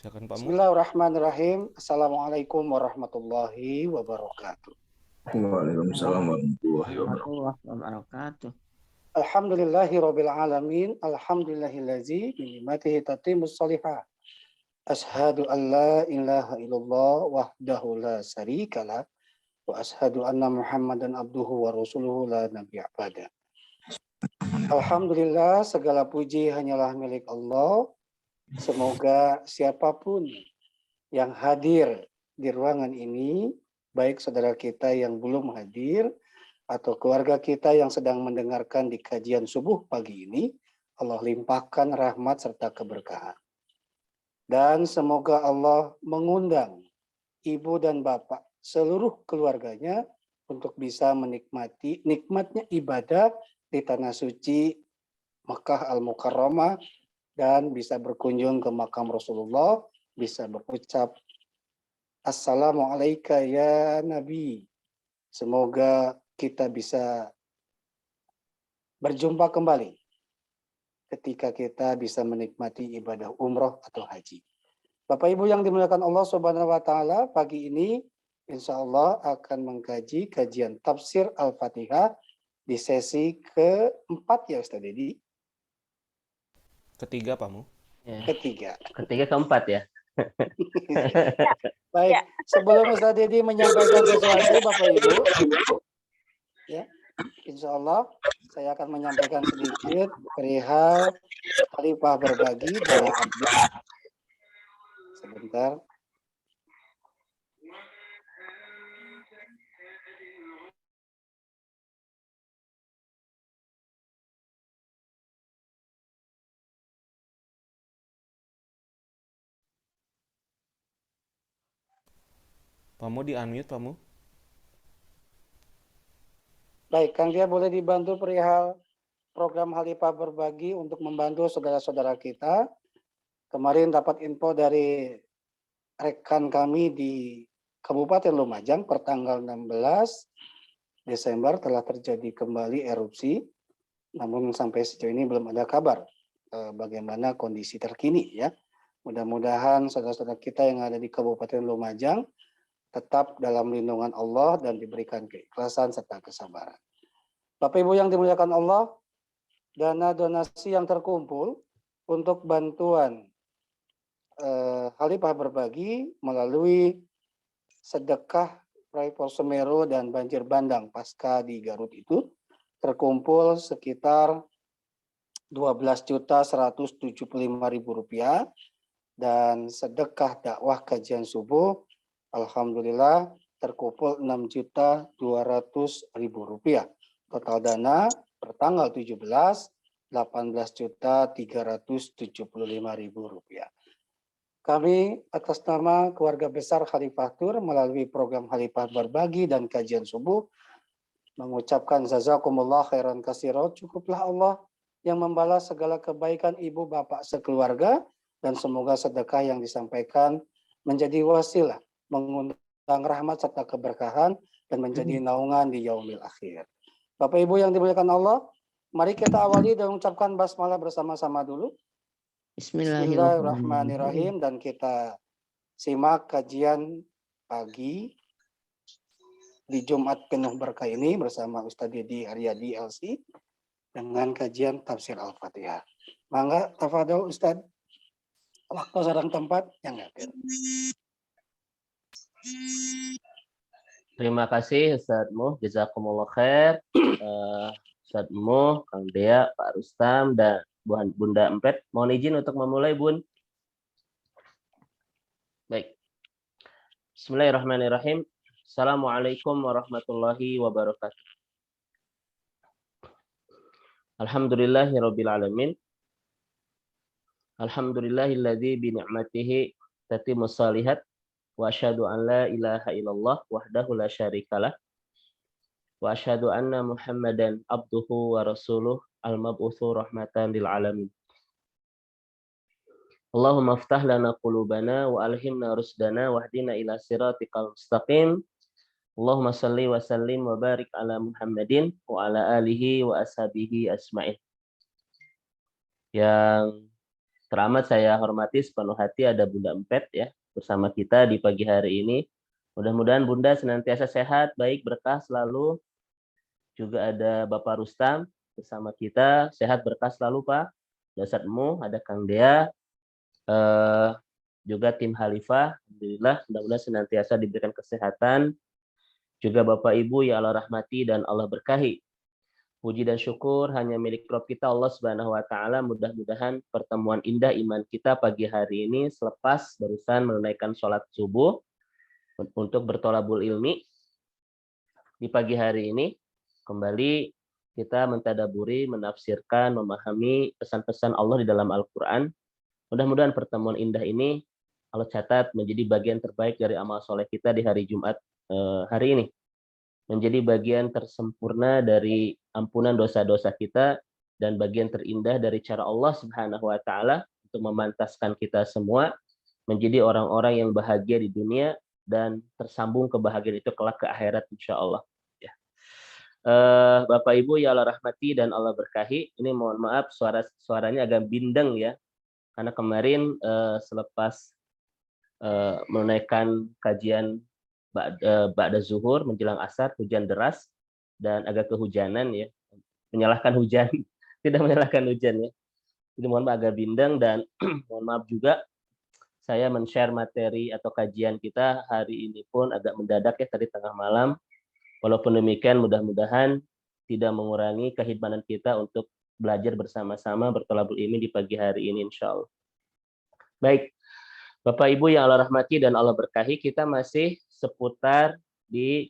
Silakan Pak Mu. Bismillahirrahmanirrahim. Assalamualaikum warahmatullahi wabarakatuh. Waalaikumsalam warahmatullahi wabarakatuh. Alhamdulillahirabbil alamin. Alhamdulillahillazi bi ni'matihi tatimmus shalihat. Asyhadu an la ilaha illallah wahdahu la syarikalah wa asyhadu anna Muhammadan abduhu wa rasuluhu la nabiyya ba'da. Alhamdulillah, segala puji hanyalah milik Allah. Semoga siapapun yang hadir di ruangan ini, baik saudara kita yang belum hadir atau keluarga kita yang sedang mendengarkan di kajian subuh pagi ini, Allah limpahkan rahmat serta keberkahan. Dan semoga Allah mengundang ibu dan bapak seluruh keluarganya untuk bisa menikmati nikmatnya ibadah di tanah suci Makkah Al-Mukarramah dan bisa berkunjung ke makam Rasulullah, bisa berucap Assalamualaikum ya Nabi. Semoga kita bisa berjumpa kembali ketika kita bisa menikmati ibadah umroh atau haji. Bapak Ibu yang dimuliakan Allah Subhanahu wa taala, pagi ini insya Allah akan mengkaji kajian tafsir Al-Fatihah di sesi keempat ya Ustaz Dedi. Ketiga Pak Mu. Ya. Ketiga Keempat ya. Baik, sebelum Ustaz Dedi menyampaikan sesuatu Bapak Ibu, ya, insya Allah saya akan menyampaikan sedikit perihal Khalifah berbagi dari Abdul. Sebentar. Pak Mu di-unmute Pak Mu. Baik, Kang Dia boleh dibantu perihal program Khalifah berbagi untuk membantu saudara-saudara kita. Kemarin dapat info dari rekan kami di Kabupaten Lumajang pertanggal 16 Desember telah terjadi kembali erupsi. Namun sampai sejauh ini belum ada kabar bagaimana kondisi terkini ya. Mudah-mudahan saudara-saudara kita yang ada di Kabupaten Lumajang tetap dalam lindungan Allah dan diberikan keikhlasan serta kesabaran. Bapak Ibu yang dimuliakan Allah, dana donasi yang terkumpul untuk bantuan Khalifah berbagi melalui sedekah Proyek Semeru dan banjir bandang pasca di Garut itu terkumpul sekitar Rp12.175.000 dan sedekah dakwah kajian subuh alhamdulillah terkumpul Rp6.200.000. Total dana per tanggal 17 Rp18.375.000. Kami atas nama keluarga besar Khalifah Tur melalui program Khalifah Berbagi dan Kajian Subuh mengucapkan jazakumullah khairan katsiran. Cukuplah Allah yang membalas segala kebaikan ibu bapak sekeluarga dan semoga sedekah yang disampaikan menjadi wasilah mengundang rahmat serta keberkahan dan menjadi naungan di yaumil akhir. Bapak Ibu yang dimuliakan Allah, mari kita awali dengan mengucapkan basmalah bersama-sama dulu. Bismillahirrahmanirrahim dan kita simak kajian pagi di Jumat penuh berkah ini bersama Ustadz Dedi Aryadi LC dengan kajian tafsir Al-Fatihah. Mangga tafadhol Ustadz. Waktu sarang tempat yang hadir. Terima kasih Ustadz Muh, jazakumullah khair. Ustadz Muh, Kang Dea, Pak Rustam, dan Bunda Empet. Mohon izin untuk memulai, Bun. Baik. Bismillahirrahmanirrahim. Assalamualaikum warahmatullahi wabarakatuh. Alhamdulillahirabbil alamin. Alhamdulillahilladzi bi ni'matihi tatimmus shalihat wa asyhadu an la ilaha illallah wahdahu la syarikalah wa asyhadu anna Muhammadan abduhu wa rasuluh al-mab'utsu rahmatan lil alamin. Allahumma aftah lana qulubana wa alhimna rusdana wahdina ila siratikal mustaqim. Allahumma salli wa sallim wa barik ala Muhammadin wa ala alihi wa ashabihi asma'in. Yang teramat saya hormati sepenuh hati ada Bunda Empet ya bersama kita di pagi hari ini. Mudah-mudahan Bunda senantiasa sehat, baik, berkah selalu. Juga ada Bapak Rustam bersama kita, sehat berkah selalu Pak. Dasatmu, ada Kang Dea, juga tim Khalifah, alhamdulillah, mudah-mudahan senantiasa diberikan kesehatan. Juga Bapak Ibu ya Allah rahmati dan Allah berkahi. Puji dan syukur hanya milik Rabb kita Allah Subhanahu wa taala. Mudah-mudahan pertemuan indah iman kita pagi hari ini selepas barusan menunaikan sholat subuh untuk bertolabul ilmi di pagi hari ini kembali kita mentadaburi, menafsirkan, memahami pesan-pesan Allah di dalam Al-Qur'an. Mudah-mudahan pertemuan indah ini Allah catat menjadi bagian terbaik dari amal soleh kita di hari Jumat hari ini. Menjadi bagian tersempurna dari ampunan dosa-dosa kita dan bagian terindah dari cara Allah Subhanahu wa taala untuk memantaskan kita semua menjadi orang-orang yang bahagia di dunia dan tersambung kebahagiaan itu kelak ke akhirat insyaallah. Ya. Bapak Ibu ya Allah rahmati dan Allah berkahi. Ini mohon maaf suaranya agak bindeng ya. Karena kemarin selepas menunaikan kajian ba'da zuhur menjelang asar hujan deras dan agak kehujanan ya, menyalahkan hujan tidak menyalahkan hujan ya, jadi mohon maaf agak bindeng dan mohon maaf juga saya men-share materi atau kajian kita hari ini pun agak mendadak ya tadi tengah malam. Walaupun demikian mudah-mudahan tidak mengurangi kehidmatan kita untuk belajar bersama-sama bertolabul ilmi di pagi hari ini insyaallah. Baik, Bapak Ibu yang Allah rahmati dan Allah berkahi, kita masih seputar di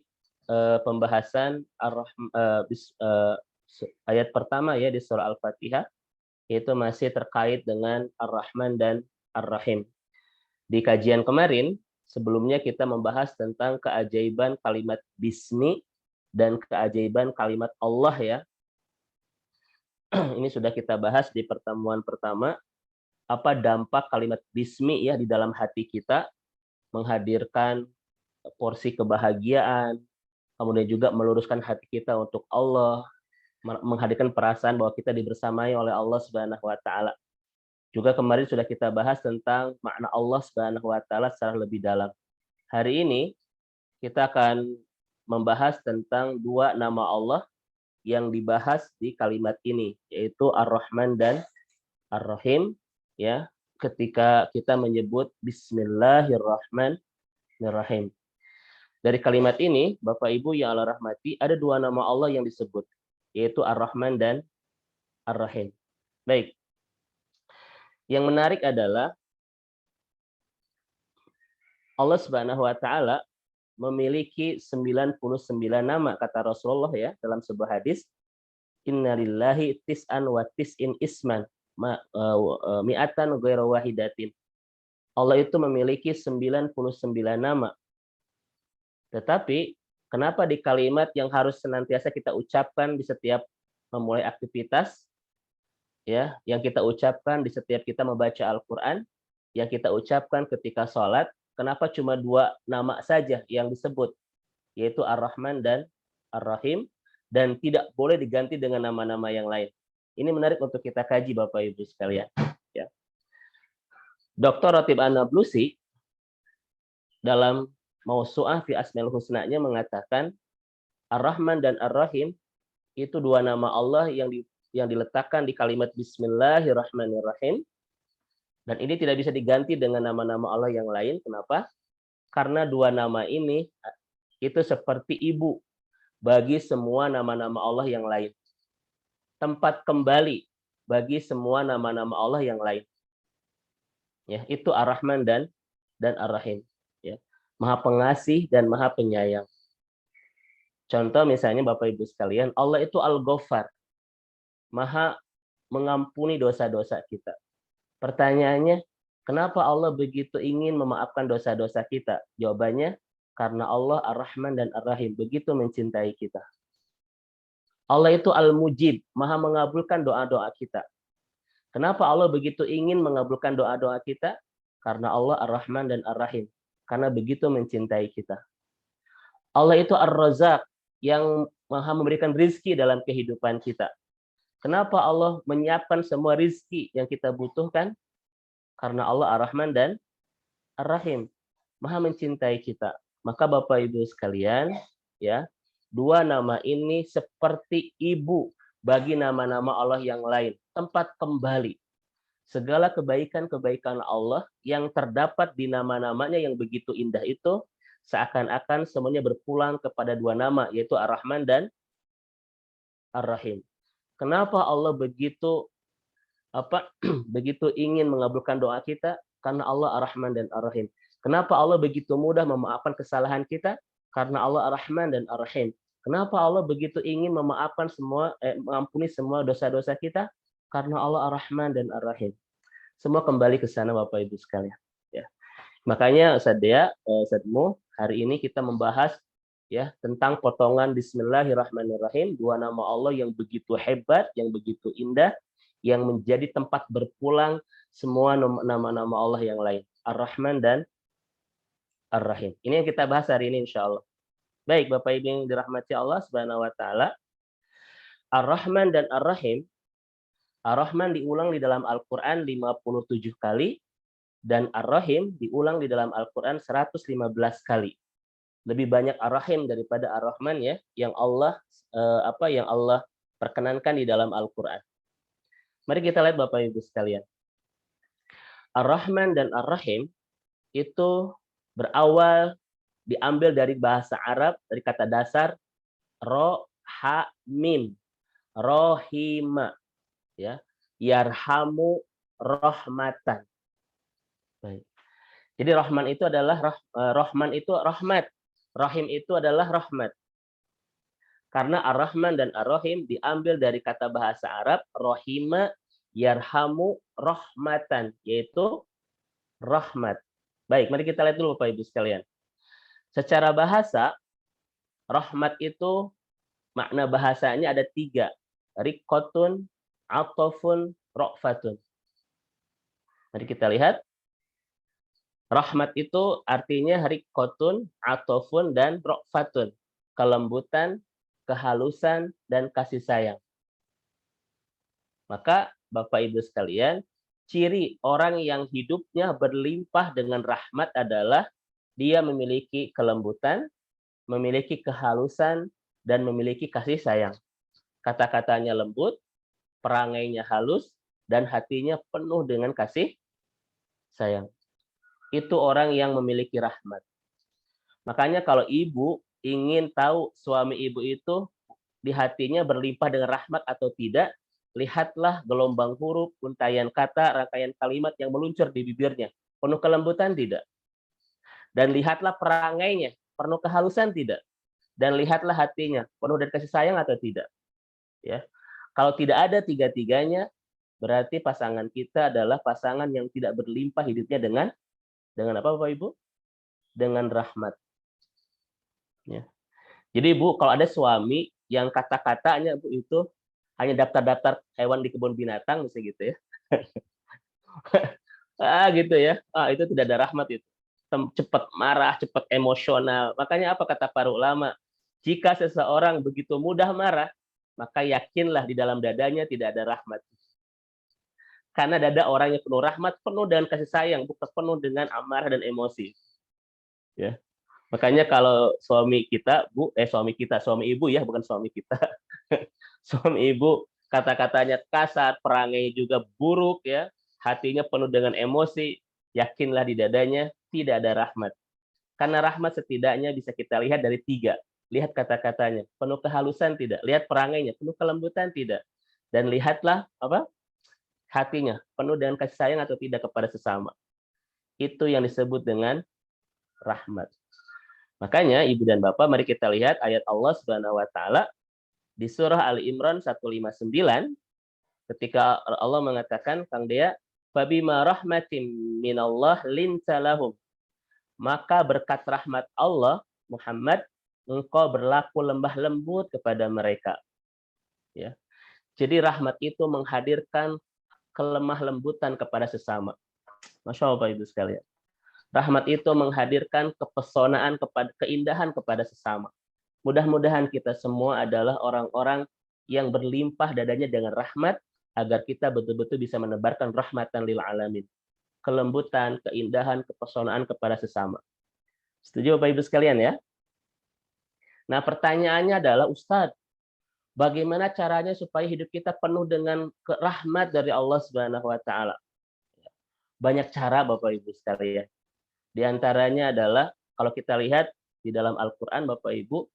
pembahasan ayat pertama ya di surah Al-Fatihah, yaitu masih terkait dengan Ar-Rahman dan Ar-Rahim. Di kajian kemarin, sebelumnya kita membahas tentang keajaiban kalimat Bismi dan keajaiban kalimat Allah ya. Ini sudah kita bahas di pertemuan pertama. Apa dampak kalimat Bismi ya di dalam hati kita, menghadirkan porsi kebahagiaan, kemudian juga meluruskan hati kita untuk Allah, menghadirkan perasaan bahwa kita dibersamai oleh Allah Subhanahu wa taala. Juga kemarin sudah kita bahas tentang makna Allah Subhanahu wa taala secara lebih dalam. Hari ini kita akan membahas tentang dua nama Allah yang dibahas di kalimat ini, yaitu Ar-Rahman dan Ar-Rahim. Ya, ketika kita menyebut Bismillahirrahmanirrahim. Dari kalimat ini, Bapak Ibu yang Allah rahmati, ada dua nama Allah yang disebut, yaitu Ar-Rahman dan Ar-Rahim. Baik. Yang menarik adalah Allah Subhanahu wa taala memiliki 99 nama kata Rasulullah ya dalam sebuah hadis, innalillahi tis'an wa tis'in isman mi'atan ghairu wahidatin. Allah itu memiliki 99 nama. Tetapi kenapa di kalimat yang harus senantiasa kita ucapkan di setiap memulai aktivitas ya, yang kita ucapkan di setiap kita membaca Al-Qur'an, yang kita ucapkan ketika sholat, kenapa cuma dua nama saja yang disebut, yaitu Ar-Rahman dan Ar-Rahim, dan tidak boleh diganti dengan nama-nama yang lain. Ini menarik untuk kita kaji Bapak Ibu sekalian. Ya. Dr. Ratib An-Nablusi dalam Mausu'ah fi Asmaul Husna-nya mengatakan Ar-Rahman dan Ar-Rahim itu dua nama Allah yang diletakkan di kalimat Bismillahirrahmanirrahim, dan ini tidak bisa diganti dengan nama-nama Allah yang lain. Kenapa? Karena dua nama ini itu seperti ibu bagi semua nama-nama Allah yang lain. Tempat kembali bagi semua nama-nama Allah yang lain. Ya, itu Ar-Rahman dan Ar-Rahim. Ya. Maha pengasih dan maha penyayang. Contoh misalnya Bapak Ibu sekalian, Allah itu Al-Ghaffar. Maha mengampuni dosa-dosa kita. Pertanyaannya, kenapa Allah begitu ingin memaafkan dosa-dosa kita? Jawabannya, karena Allah Ar-Rahman dan Ar-Rahim begitu mencintai kita. Allah itu Al-Mujib, maha mengabulkan doa-doa kita. Kenapa Allah begitu ingin mengabulkan doa-doa kita? Karena Allah Ar-Rahman dan Ar-Rahim. Karena begitu mencintai kita. Allah itu Ar-Razzaq, yang maha memberikan rizki dalam kehidupan kita. Kenapa Allah menyiapkan semua rizki yang kita butuhkan? Karena Allah Ar-Rahman dan Ar-Rahim, Maha mencintai kita. Maka Bapak Ibu sekalian, ya, dua nama ini seperti ibu bagi nama-nama Allah yang lain, tempat kembali segala kebaikan-kebaikan Allah yang terdapat di nama-namanya yang begitu indah itu, seakan-akan semuanya berpulang kepada dua nama, yaitu Ar-Rahman dan Ar-Rahim. Kenapa Allah begitu begitu ingin mengabulkan doa kita? Karena Allah Ar-Rahman dan Ar-Rahim. Kenapa Allah begitu mudah memaafkan kesalahan kita? Karena Allah Ar-Rahman dan Ar-Rahim. Kenapa Allah begitu ingin memaafkan mengampuni semua dosa-dosa kita? Karena Allah Ar-Rahman dan Ar-Rahim. Semua kembali ke sana Bapak Ibu sekalian. Ya. Makanya Ustaz Dea, Ustazmu, hari ini kita membahas ya tentang potongan Bismillahirrahmanirrahim, dua nama Allah yang begitu hebat, yang begitu indah, yang menjadi tempat berpulang semua nama-nama Allah yang lain, Ar-Rahman dan Ar-Rahim. Ini yang kita bahas hari ini insya Allah. Baik Bapak Ibu yang dirahmati Allah Subhanahu wa taala. Ar-Rahman dan Ar-Rahim, Ar-Rahman diulang di dalam Al-Qur'an 57 kali dan Ar-Rahim diulang di dalam Al-Qur'an 115 kali. Lebih banyak Ar-Rahim daripada Ar-Rahman ya, yang Allah yang Allah perkenankan di dalam Al-Qur'an. Mari kita lihat Bapak Ibu sekalian. Ar-Rahman dan Ar-Rahim itu berawal diambil dari bahasa Arab, dari kata dasar ro, ha, mim. Rohima. Ya. Yarhamu rahmatan. Baik. Jadi Rahman itu adalah Rahman itu rahmat. Rahim itu adalah rahmat. Karena Ar-Rahman dan Ar-Rahim diambil dari kata bahasa Arab rohima yarhamu rahmatan, yaitu rahmat. Baik, mari kita lihat dulu Bapak Ibu sekalian. Secara bahasa, rahmat itu makna bahasanya ada 3. Riqqatun, atofun, ro'fatun. Mari kita lihat. Rahmat itu artinya riqqatun, atofun, dan ro'fatun. Kelembutan, kehalusan, dan kasih sayang. Maka Bapak Ibu sekalian, ciri orang yang hidupnya berlimpah dengan rahmat adalah dia memiliki kelembutan, memiliki kehalusan, dan memiliki kasih sayang. Kata-katanya lembut, perangainya halus, dan hatinya penuh dengan kasih sayang. Itu orang yang memiliki rahmat. Makanya kalau ibu ingin tahu suami ibu itu di hatinya berlimpah dengan rahmat atau tidak, lihatlah gelombang huruf, untaian kata, rangkaian kalimat yang meluncur di bibirnya. Penuh kelembutan tidak? Dan lihatlah perangainya, penuh kehalusan tidak? Dan lihatlah hatinya, penuh dengan kasih sayang atau tidak? Ya. Kalau tidak ada tiga-tiganya, berarti pasangan kita adalah pasangan yang tidak berlimpah hidupnya dengan apa Bapak Ibu? Dengan rahmat. Ya. Jadi Bu, kalau ada suami yang kata-katanya Bu itu hanya daftar-daftar hewan di kebun binatang, misalnya gitu ya. Gitu ya. Itu tidak ada rahmat itu. Cepat marah, cepat emosional. Makanya apa kata para ulama? Jika seseorang begitu mudah marah, maka yakinlah di dalam dadanya tidak ada rahmat. Karena dada orang yang penuh rahmat, penuh dengan kasih sayang, bukan penuh dengan amarah dan emosi. Ya. Makanya kalau suami kita, Bu, suami ibu ya, bukan suami kita. Suami ibu kata-katanya kasar, perangai juga buruk ya, hatinya penuh dengan emosi, yakinlah di dadanya tidak ada rahmat. Karena rahmat setidaknya bisa kita lihat dari 3. Lihat kata-katanya, penuh kehalusan tidak, lihat perangainya, penuh kelembutan tidak, dan lihatlah hatinya, penuh dengan kasih sayang atau tidak kepada sesama. Itu yang disebut dengan rahmat. Makanya Ibu dan Bapak, mari kita lihat ayat Allah Subhanahu wa taala di surah Ali Imran 159 ketika Allah mengatakan, Kang Dea, fabima rahmatin minallah linta lahum. Maka berkat rahmat Allah, Muhammad, engkau berlaku lembah lembut kepada mereka. Ya. Jadi rahmat itu menghadirkan kelemah lembutan kepada sesama. Masya Allah Bapak Ibu sekalian. Rahmat itu menghadirkan kepesonaan, keindahan kepada sesama. Mudah-mudahan kita semua adalah orang-orang yang berlimpah dadanya dengan rahmat, agar kita betul-betul bisa menebarkan rahmatan lil alamin. kelembutan, keindahan, kepesonaan kepada sesama. Setuju Bapak Ibu sekalian ya? Nah, pertanyaannya adalah, Ustadz, bagaimana caranya supaya hidup kita penuh dengan rahmat dari Allah Subhanahu wa taala? Banyak cara Bapak Ibu sekalian. Di antaranya adalah kalau kita lihat di dalam Al-Qur'an Bapak Ibu,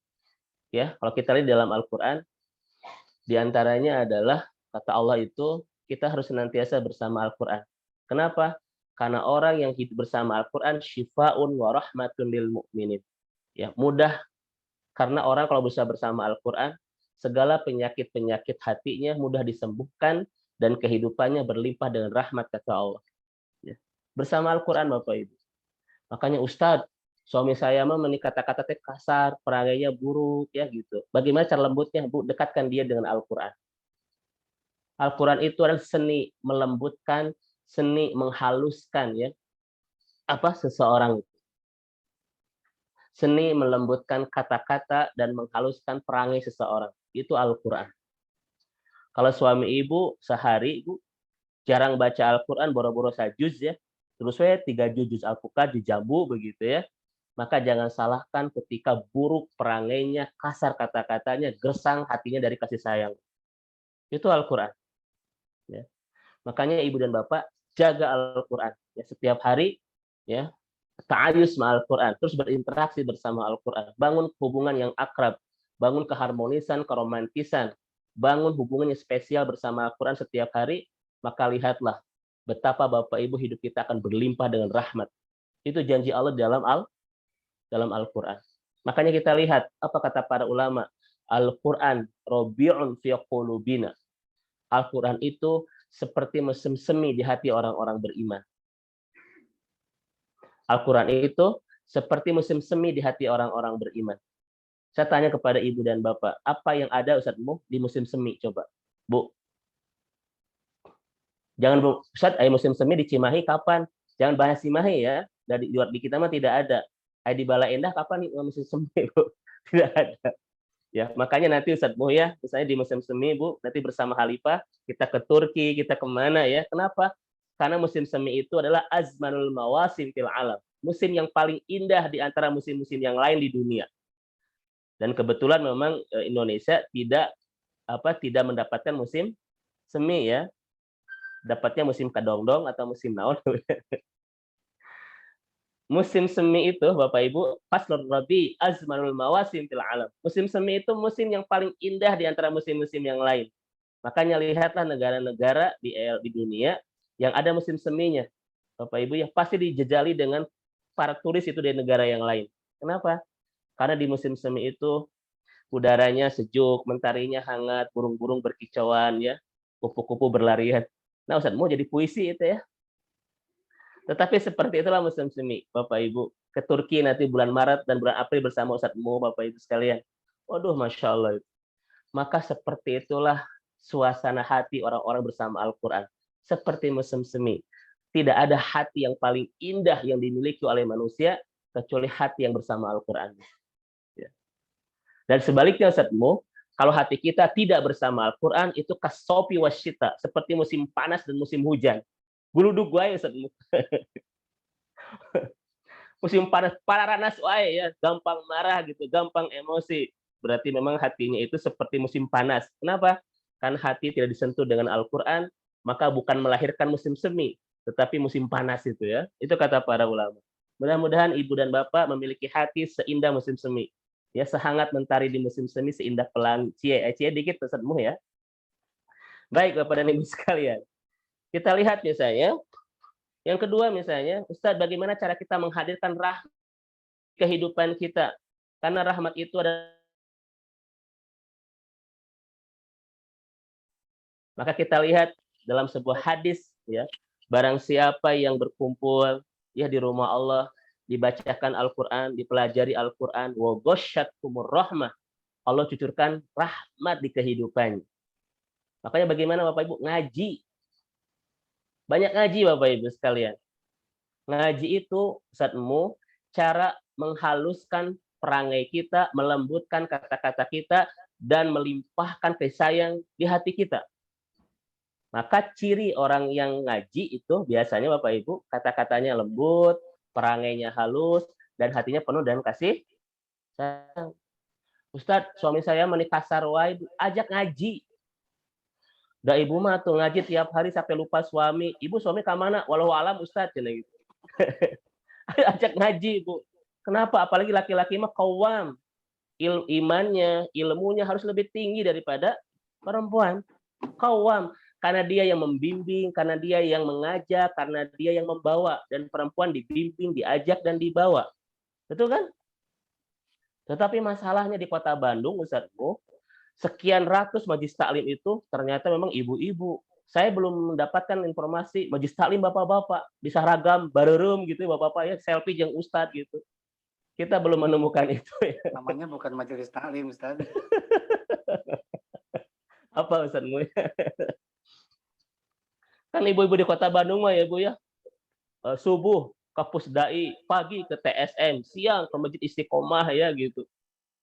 ya, kalau kita lihat di dalam Al-Qur'an, di antaranya adalah kata Allah itu kita harus senantiasa bersama Al-Qur'an. Kenapa? Karena orang yang hidup bersama Al-Qur'an syifaun wa rahmatun lil mu'minin. Ya, mudah karena orang kalau bisa bersama Al-Qur'an, segala penyakit-penyakit hatinya mudah disembuhkan dan kehidupannya berlimpah dengan rahmat kata Allah. Ya. Bersama Al-Qur'an Bapak Ibu. Makanya Ustadz, suami saya mah kata-kata kasar, perangainya buruk ya gitu. Bagaimana cara lembutnya? Bu, dekatkan dia dengan Al-Qur'an. Al-Qur'an itu adalah seni melembutkan, seni menghaluskan ya seseorang. Seni melembutkan kata-kata dan menghaluskan perangai seseorang. Itu Al-Qur'an. Kalau suami ibu sehari ibu jarang baca Al-Qur'an, boro-boro sajuz ya. Terus saya 3 juz Al-Fuqah di jambu begitu ya. Maka jangan salahkan ketika buruk perangainya, kasar kata-katanya, gersang hatinya dari kasih sayang. Itu Al-Qur'an. Ya. Makanya ibu dan bapak jaga Al-Qur'an ya, setiap hari ya, ta'ayus sama Al-Qur'an, terus berinteraksi bersama Al-Qur'an, bangun hubungan yang akrab, bangun keharmonisan, keromantisan, bangun hubungan yang spesial bersama Al-Qur'an setiap hari, maka lihatlah betapa Bapak Ibu hidup kita akan berlimpah dengan rahmat. Itu janji Allah dalam Al-Qur'an. Makanya kita lihat apa kata para ulama, Al-Qur'an rabi'un fi qulubina. Al-Qur'an itu seperti musim semi di hati orang-orang beriman. Al-Qur'an itu seperti musim semi di hati orang-orang beriman. Saya tanya kepada ibu dan bapak, apa yang ada Ustadzmu di musim semi? Coba, Bu. Jangan Bu, Ustadz, musim semi di Cimahi kapan? Jangan bahas Cimahi ya. Di kita mah tidak ada. Di Bala Endah kapan nih musim semi, Bu? Tidak ada. Ya, makanya nanti Ustadzmu ya, misalnya di musim semi Bu, nanti bersama Khalifah kita ke Turki, kita kemana ya? Kenapa? Karena musim semi itu adalah azmanul mawasim fil alam. Musim yang paling indah di antara musim-musim yang lain di dunia. Dan kebetulan memang Indonesia tidak mendapatkan musim semi ya. Dapatnya musim kadongdong atau musim naon. Musim semi itu Bapak Ibu, faslur rabi azmanul mawasim fil alam. Musim semi itu musim yang paling indah di antara musim-musim yang lain. Makanya lihatlah negara-negara di dunia yang ada musim seminya. Bapak Ibu ya pasti dijejali dengan para turis itu dari negara yang lain. Kenapa? Karena di musim semi itu udaranya sejuk, mentarinya hangat, burung-burung berkicauan ya, kupu-kupu berlarian. Nah, Ustaz mau jadi puisi itu ya. Tetapi seperti itulah musim semi, Bapak Ibu. Ke Turki nanti bulan Maret dan bulan April bersama Ustadzmu, Bapak Ibu sekalian. Waduh, Masya Allah. Maka seperti itulah suasana hati orang-orang bersama Al-Quran. Seperti musim semi. Tidak ada hati yang paling indah yang dimiliki oleh manusia kecuali hati yang bersama Al-Quran. Dan sebaliknya Ustadzmu, kalau hati kita tidak bersama Al-Quran, itu kasopi wasyita, seperti musim panas dan musim hujan. Guluduk wae Ustadzmu. Musim panas, pararanas wae ya, gampang marah gitu, gampang emosi. Berarti memang hatinya itu seperti musim panas. Kenapa? Karena hati tidak disentuh dengan Al-Quran, maka bukan melahirkan musim semi, tetapi musim panas itu ya. Itu kata para ulama. Mudah-mudahan ibu dan bapak memiliki hati seindah musim semi. Ya, sehangat mentari di musim semi, seindah pelangi. Cie dikit Ustadzmu ya. Baik Bapak dan Ibu sekalian. Kita lihat misalnya, yang kedua misalnya, Ustadz, bagaimana cara kita menghadirkan rahmat kehidupan kita? Karena rahmat itu adalah, maka kita lihat dalam sebuah hadis ya, barang siapa yang berkumpul ya di rumah Allah, dibacakan Al-Qur'an, dipelajari Al-Qur'an, wa ghasyatkumur rahmah, Allah cucurkan rahmat di kehidupannya. Makanya bagaimana Bapak Ibu ngaji? Banyak ngaji Bapak Ibu sekalian. Ngaji itu Ustadzmu cara menghaluskan perangai kita, melembutkan kata-kata kita, dan melimpahkan kasih sayang di hati kita. Maka ciri orang yang ngaji itu biasanya Bapak Ibu kata-katanya lembut, perangainya halus, dan hatinya penuh dengan kasih sayang. Ustadz, suami saya menikah sarwai, ajak ngaji. Da ibu mah tuh ngaji tiap hari sampai lupa suami. Ibu suami ke mana? Walau alam Ustadz. Gitu. Ajak ngaji, Bu. Kenapa? Apalagi laki-laki mah qawwam. Imannya, ilmunya harus lebih tinggi daripada perempuan. Qawwam. Karena dia yang membimbing, karena dia yang mengajak, karena dia yang membawa. Dan perempuan dibimbing, diajak, dan dibawa. Betul kan? Tetapi masalahnya di kota Bandung, Ustadzmu, sekian ratus majelis taklim itu ternyata memang ibu-ibu. Saya belum mendapatkan informasi majelis taklim bapak-bapak. Di Saragam, Barerum gitu, bapak-bapak ya, selfie yang Ustadz gitu. Kita belum menemukan itu. Ya. Namanya bukan majelis taklim, Ustadz. Apa Ustadzmu? Kan ibu-ibu di kota Bandung mah ya Bu ya, subuh ke Pusdai, pagi ke TSM, siang ke Masjid Istiqomah ya gitu.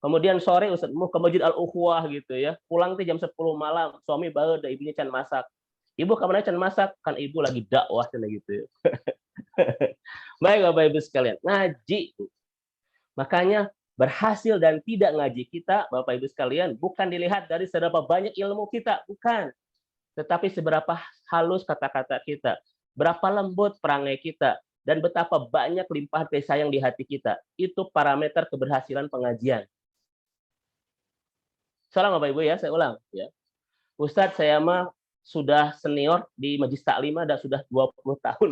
Kemudian sore Ustadzmu ke Masjid Al-Ukhwah gitu ya. Pulang tuh jam 10 malam, suami baru ada ibunya can masak. Ibu kemana can masak? Kan ibu lagi dakwah cina gitu ya. Baik Bapak Ibu sekalian, ngaji. Makanya berhasil dan tidak ngaji kita, Bapak Ibu sekalian, bukan dilihat dari seberapa banyak ilmu kita, bukan. Tetapi seberapa halus kata-kata kita, berapa lembut perangai kita, dan betapa banyak limpahan kasih sayang di hati kita. Itu parameter keberhasilan pengajian. Salam Bapak Ibu ya, saya ulang. Ya. Ustadz, saya mah sudah senior di Majelis Taklim dan sudah 20 tahun.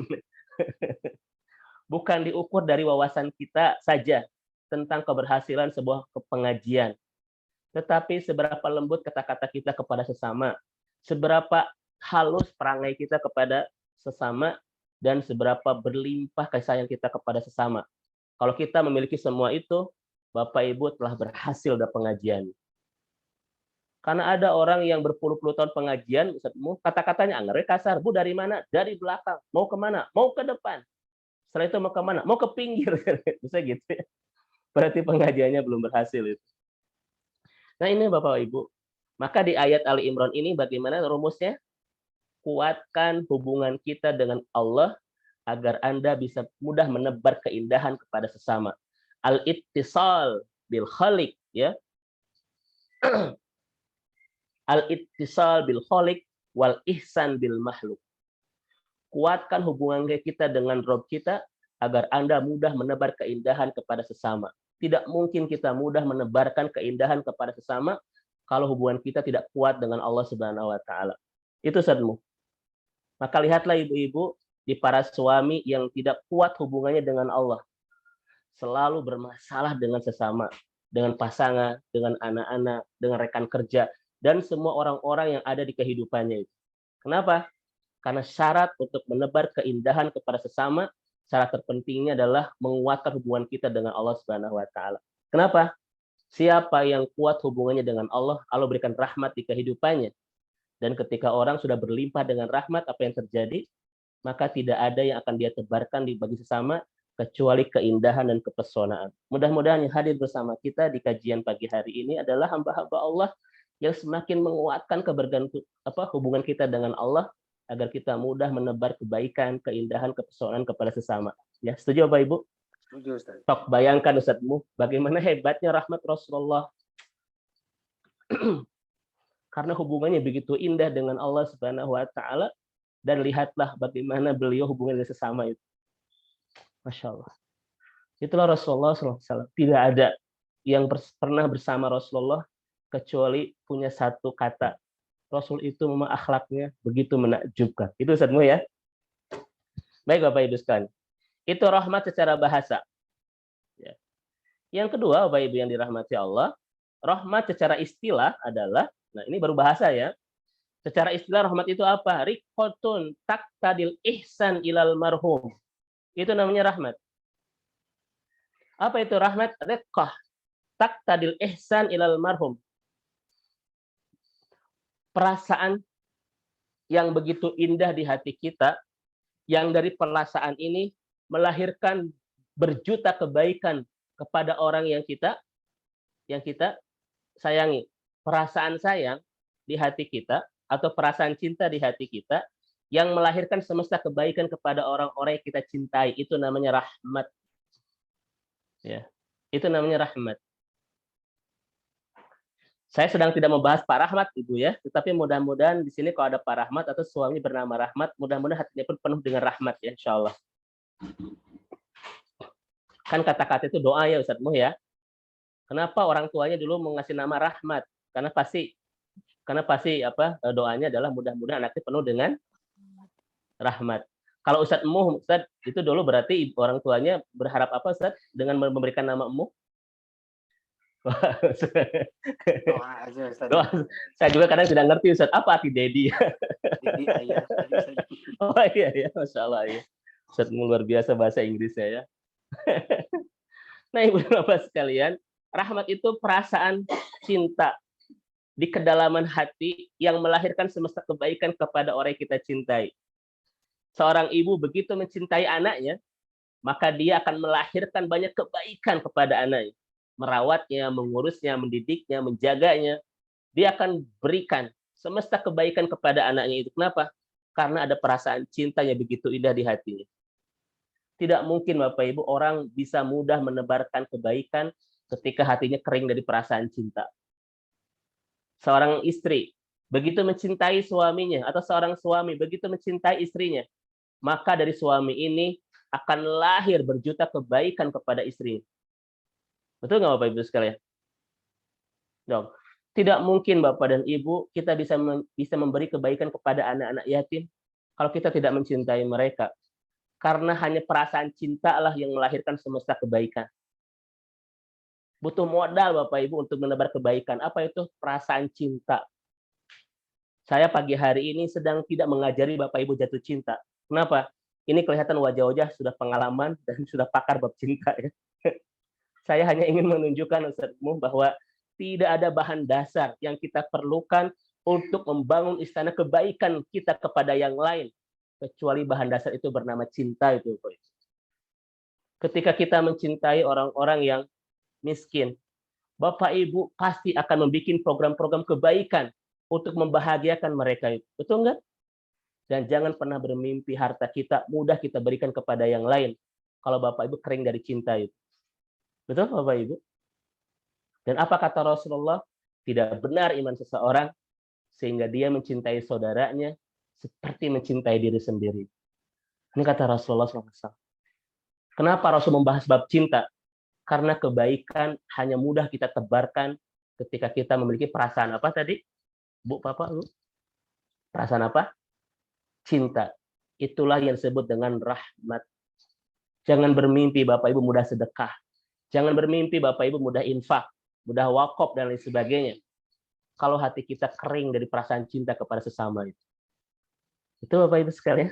Bukan diukur dari wawasan kita saja tentang keberhasilan sebuah pengajian. Tetapi seberapa lembut kata-kata kita kepada sesama, seberapa halus perangai kita kepada sesama, dan seberapa berlimpah kasih sayang kita kepada sesama. Kalau kita memiliki semua itu, Bapak Ibu telah berhasil dalam pengajian. Karena ada orang yang berpuluh-puluh tahun pengajian, kata-katanya anggar kasar. Bu dari mana? Dari belakang. Mau kemana? Mau ke depan. Setelah itu mau kemana? Mau ke pinggir. Bisa gitu ya. Berarti pengajiannya belum berhasil itu. Nah ini Bapak Ibu. Maka di ayat Ali Imran ini bagaimana rumusnya? Kuatkan hubungan kita dengan Allah agar Anda bisa mudah menebar keindahan kepada sesama. Al-ittisal bil khaliq ya. Al-ittisal bil khaliq wal ihsan bil makhluk. Kuatkan hubungan kita dengan Rabb kita agar Anda mudah menebar keindahan kepada sesama. Tidak mungkin kita mudah menebarkan keindahan kepada sesama kalau hubungan kita tidak kuat dengan Allah Subhanahu wa taala. Itu Ustadzmu. Maka lihatlah ibu-ibu di para suami yang tidak kuat hubungannya dengan Allah. Selalu bermasalah dengan sesama, dengan pasangan, dengan anak-anak, dengan rekan kerja, dan semua orang-orang yang ada di kehidupannya itu. Kenapa? Karena syarat untuk menebar keindahan kepada sesama, syarat terpentingnya adalah menguatkan hubungan kita dengan Allah Subhanahu wa taala. Kenapa? Siapa yang kuat hubungannya dengan Allah, Allah berikan rahmat di kehidupannya. Dan ketika orang sudah berlimpah dengan rahmat, apa yang terjadi? Maka tidak ada yang akan dia tebarkan di bagi sesama kecuali keindahan dan kepesonaan. Mudah-mudahan yang hadir bersama kita di kajian pagi hari ini adalah hamba-hamba Allah yang semakin menguatkan hubungan kita dengan Allah agar kita mudah menebar kebaikan, keindahan, kepesonaan kepada sesama. Ya, setuju Bapak Ibu? Setuju, Ustaz. Tok bayangkan Ustadzmu, bagaimana hebatnya rahmat Rasulullah. Karena hubungannya begitu indah dengan Allah Subhanahu wa taala, dan lihatlah bagaimana beliau hubungan dengan sesama itu. Masya Allah. Itulah Rasulullah SAW. Tidak ada yang pernah bersama Rasulullah kecuali punya satu kata. Rasul itu memang akhlaknya begitu menakjubkan. Itu Ustadzmu ya. Baik Bapak Ibu sekalian. Itu rahmat secara bahasa. Ya. Yang kedua Bapak Ibu yang dirahmati Allah, rahmat secara istilah adalah, nah ini baru bahasa ya. Secara istilah rahmat itu apa? Riqotun taqtadil ihsan ilal marhum. Itu namanya rahmat. Apa itu rahmat? Riqah taqtadil ihsan ilal marhum. Perasaan yang begitu indah di hati kita, yang dari perasaan ini melahirkan berjuta kebaikan kepada orang yang kita sayangi. Perasaan sayang di hati kita atau perasaan cinta di hati kita yang melahirkan semesta kebaikan kepada orang-orang yang kita cintai. Itu namanya rahmat. Ya, itu namanya rahmat. Saya sedang tidak membahas Pak Rahmat, Ibu ya, tetapi mudah-mudahan di sini kalau ada Pak Rahmat atau suami bernama Rahmat, mudah-mudahan hatinya pun penuh dengan rahmat ya, insya Allah. Kan kata-kata itu doa ya Ustadz Muh ya. Kenapa orang tuanya dulu mengasih nama Rahmat? Karena pasti doanya adalah mudah-mudahan anaknya penuh dengan rahmat. Kalau Ustadz Muh, Ustadz, itu dulu berarti orang tuanya berharap apa Ustadz dengan memberikan nama Muh? Doa aja Ustaz. Doa. Saya juga kadang tidak ngerti Ustaz, apa arti Dedi? Jadi ayah tadi Ustaz. Oh iya ya, Masya Allah ya. Ustaz luar biasa bahasa Inggrisnya ya. Nah Ibu dan Bapak sekalian, rahmat itu perasaan cinta di kedalaman hati yang melahirkan semesta kebaikan kepada orang yang kita cintai. Seorang ibu begitu mencintai anaknya, maka dia akan melahirkan banyak kebaikan kepada anaknya. Merawatnya, mengurusnya, mendidiknya, menjaganya. Dia akan berikan semesta kebaikan kepada anaknya itu. Kenapa? Karena ada perasaan cinta yang begitu indah di hatinya. Tidak mungkin Bapak Ibu orang bisa mudah menebarkan kebaikan ketika hatinya kering dari perasaan cinta. Seorang istri begitu mencintai suaminya atau seorang suami begitu mencintai istrinya, maka dari suami ini akan lahir berjuta kebaikan kepada istrinya. Betul nggak Bapak Ibu sekalian? Dong. Tidak mungkin Bapak dan Ibu kita bisa memberi kebaikan kepada anak-anak yatim kalau kita tidak mencintai mereka. Karena hanya perasaan cinta lah yang melahirkan semesta kebaikan. Butuh modal Bapak Ibu untuk menebar kebaikan. Apa itu? Perasaan cinta. Saya pagi hari ini sedang tidak mengajari Bapak Ibu jatuh cinta. Kenapa? Ini kelihatan wajah-wajah sudah pengalaman dan sudah pakar bab cinta ya. Saya hanya ingin menunjukkan Ustaz Muh bahwa tidak ada bahan dasar yang kita perlukan untuk membangun istana kebaikan kita kepada yang lain. Kecuali bahan dasar itu bernama cinta itu. Ketika kita mencintai orang-orang yang miskin, Bapak Ibu pasti akan membuat program-program kebaikan untuk membahagiakan mereka itu. Betul nggak? Dan jangan pernah bermimpi harta kita mudah kita berikan kepada yang lain. Kalau Bapak Ibu kering dari cinta itu. Betul Bapak Ibu? Dan apa kata Rasulullah? Tidak benar iman seseorang sehingga dia mencintai saudaranya seperti mencintai diri sendiri. Ini kata Rasulullah SAW. Kenapa Rasul membahas bab cinta? Karena kebaikan hanya mudah kita tebarkan ketika kita memiliki perasaan apa tadi? Bu, Bapak, Bu? Perasaan apa? Cinta. Itulah yang disebut dengan rahmat. Jangan bermimpi Bapak Ibu mudah sedekah. Jangan bermimpi Bapak Ibu mudah infak, mudah wakaf dan lain sebagainya. Kalau hati kita kering dari perasaan cinta kepada sesama itu. Itu Bapak Ibu sekalian.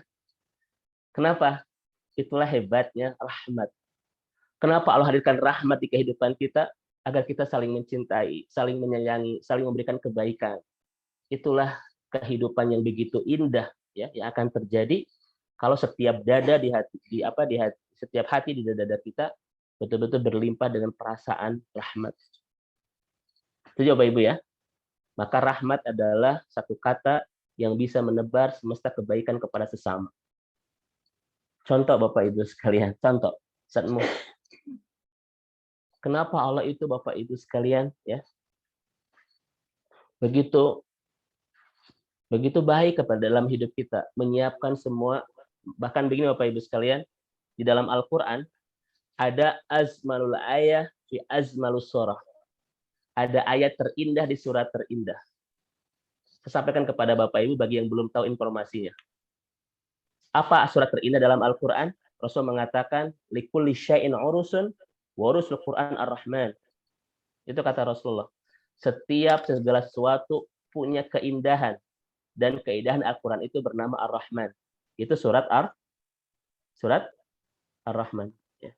Kenapa? Itulah hebatnya rahmat. Kenapa Allah hadirkan rahmat di kehidupan kita? Agar kita saling mencintai, saling menyayangi, saling memberikan kebaikan. Itulah kehidupan yang begitu indah ya yang akan terjadi kalau setiap dada setiap hati di dada kita betul-betul berlimpah dengan perasaan rahmat. Itu Bapak Ibu ya. Maka rahmat adalah satu kata yang bisa menebar semesta kebaikan kepada sesama. Contoh Bapak Ibu sekalian, contoh. Kenapa Allah itu Bapak Ibu sekalian ya begitu baik kepada dalam hidup kita, menyiapkan semua, bahkan begini Bapak Ibu sekalian, di dalam Al-Qur'an ada azmalul ayah fi azmalus surah. Ada ayat terindah di surat terindah. Saya sampaikan kepada Bapak Ibu bagi yang belum tahu informasinya. Apa surat terindah dalam Al-Qur'an? Rasul mengatakan likulli syai'in urusun wa urusul Qur'an ar-Rahman. Itu kata Rasulullah. Setiap segala sesuatu punya keindahan dan keindahan Al-Qur'an itu bernama Ar-Rahman. Itu surat Ar-Rahman ya.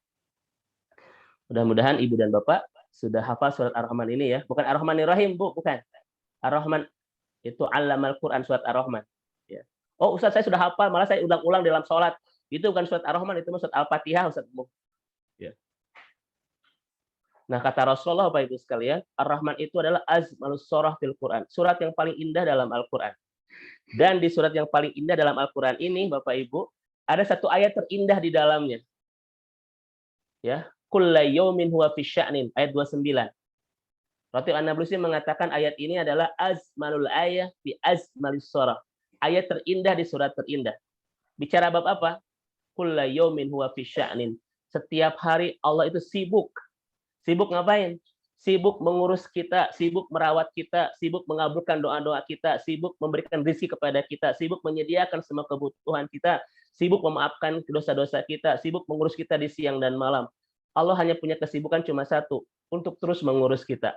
Mudah-mudahan Ibu dan Bapak sudah hafal surat Ar-Rahman ini ya. Bukan Ar-Rahmanir Rahim, Bu, bukan. Ar-Rahman itu Allamal Quran surat Ar-Rahman ya. Oh, Ustaz saya sudah hafal, malah saya ulang-ulang dalam sholat. Itu bukan surat Ar-Rahman, itu surat Al-Fatihah Ustaz. Ya. Nah, kata Rasulullah Bapak Ibu sekalian, Ar-Rahman itu adalah azmalus surah fil Quran. Surat yang paling indah dalam Al-Quran. Dan di surat yang paling indah dalam Al-Quran ini, Bapak Ibu, ada satu ayat terindah di dalamnya. Ya, kulla yaumin huwa fi sya'nin, ayat 29. Ratib An-Nablusi mengatakan ayat ini adalah azmalul ayah fi azmalis surah. Ayat terindah di surat terindah. Bicara bab apa? Kulla yaumin huwa fi sya'nin. Setiap hari Allah itu sibuk. Sibuk ngapain? Sibuk mengurus kita, sibuk merawat kita, sibuk mengabulkan doa-doa kita, sibuk memberikan rezeki kepada kita, sibuk menyediakan semua kebutuhan kita, sibuk memaafkan dosa-dosa kita, sibuk mengurus kita di siang dan malam. Allah hanya punya kesibukan cuma satu, untuk terus mengurus kita.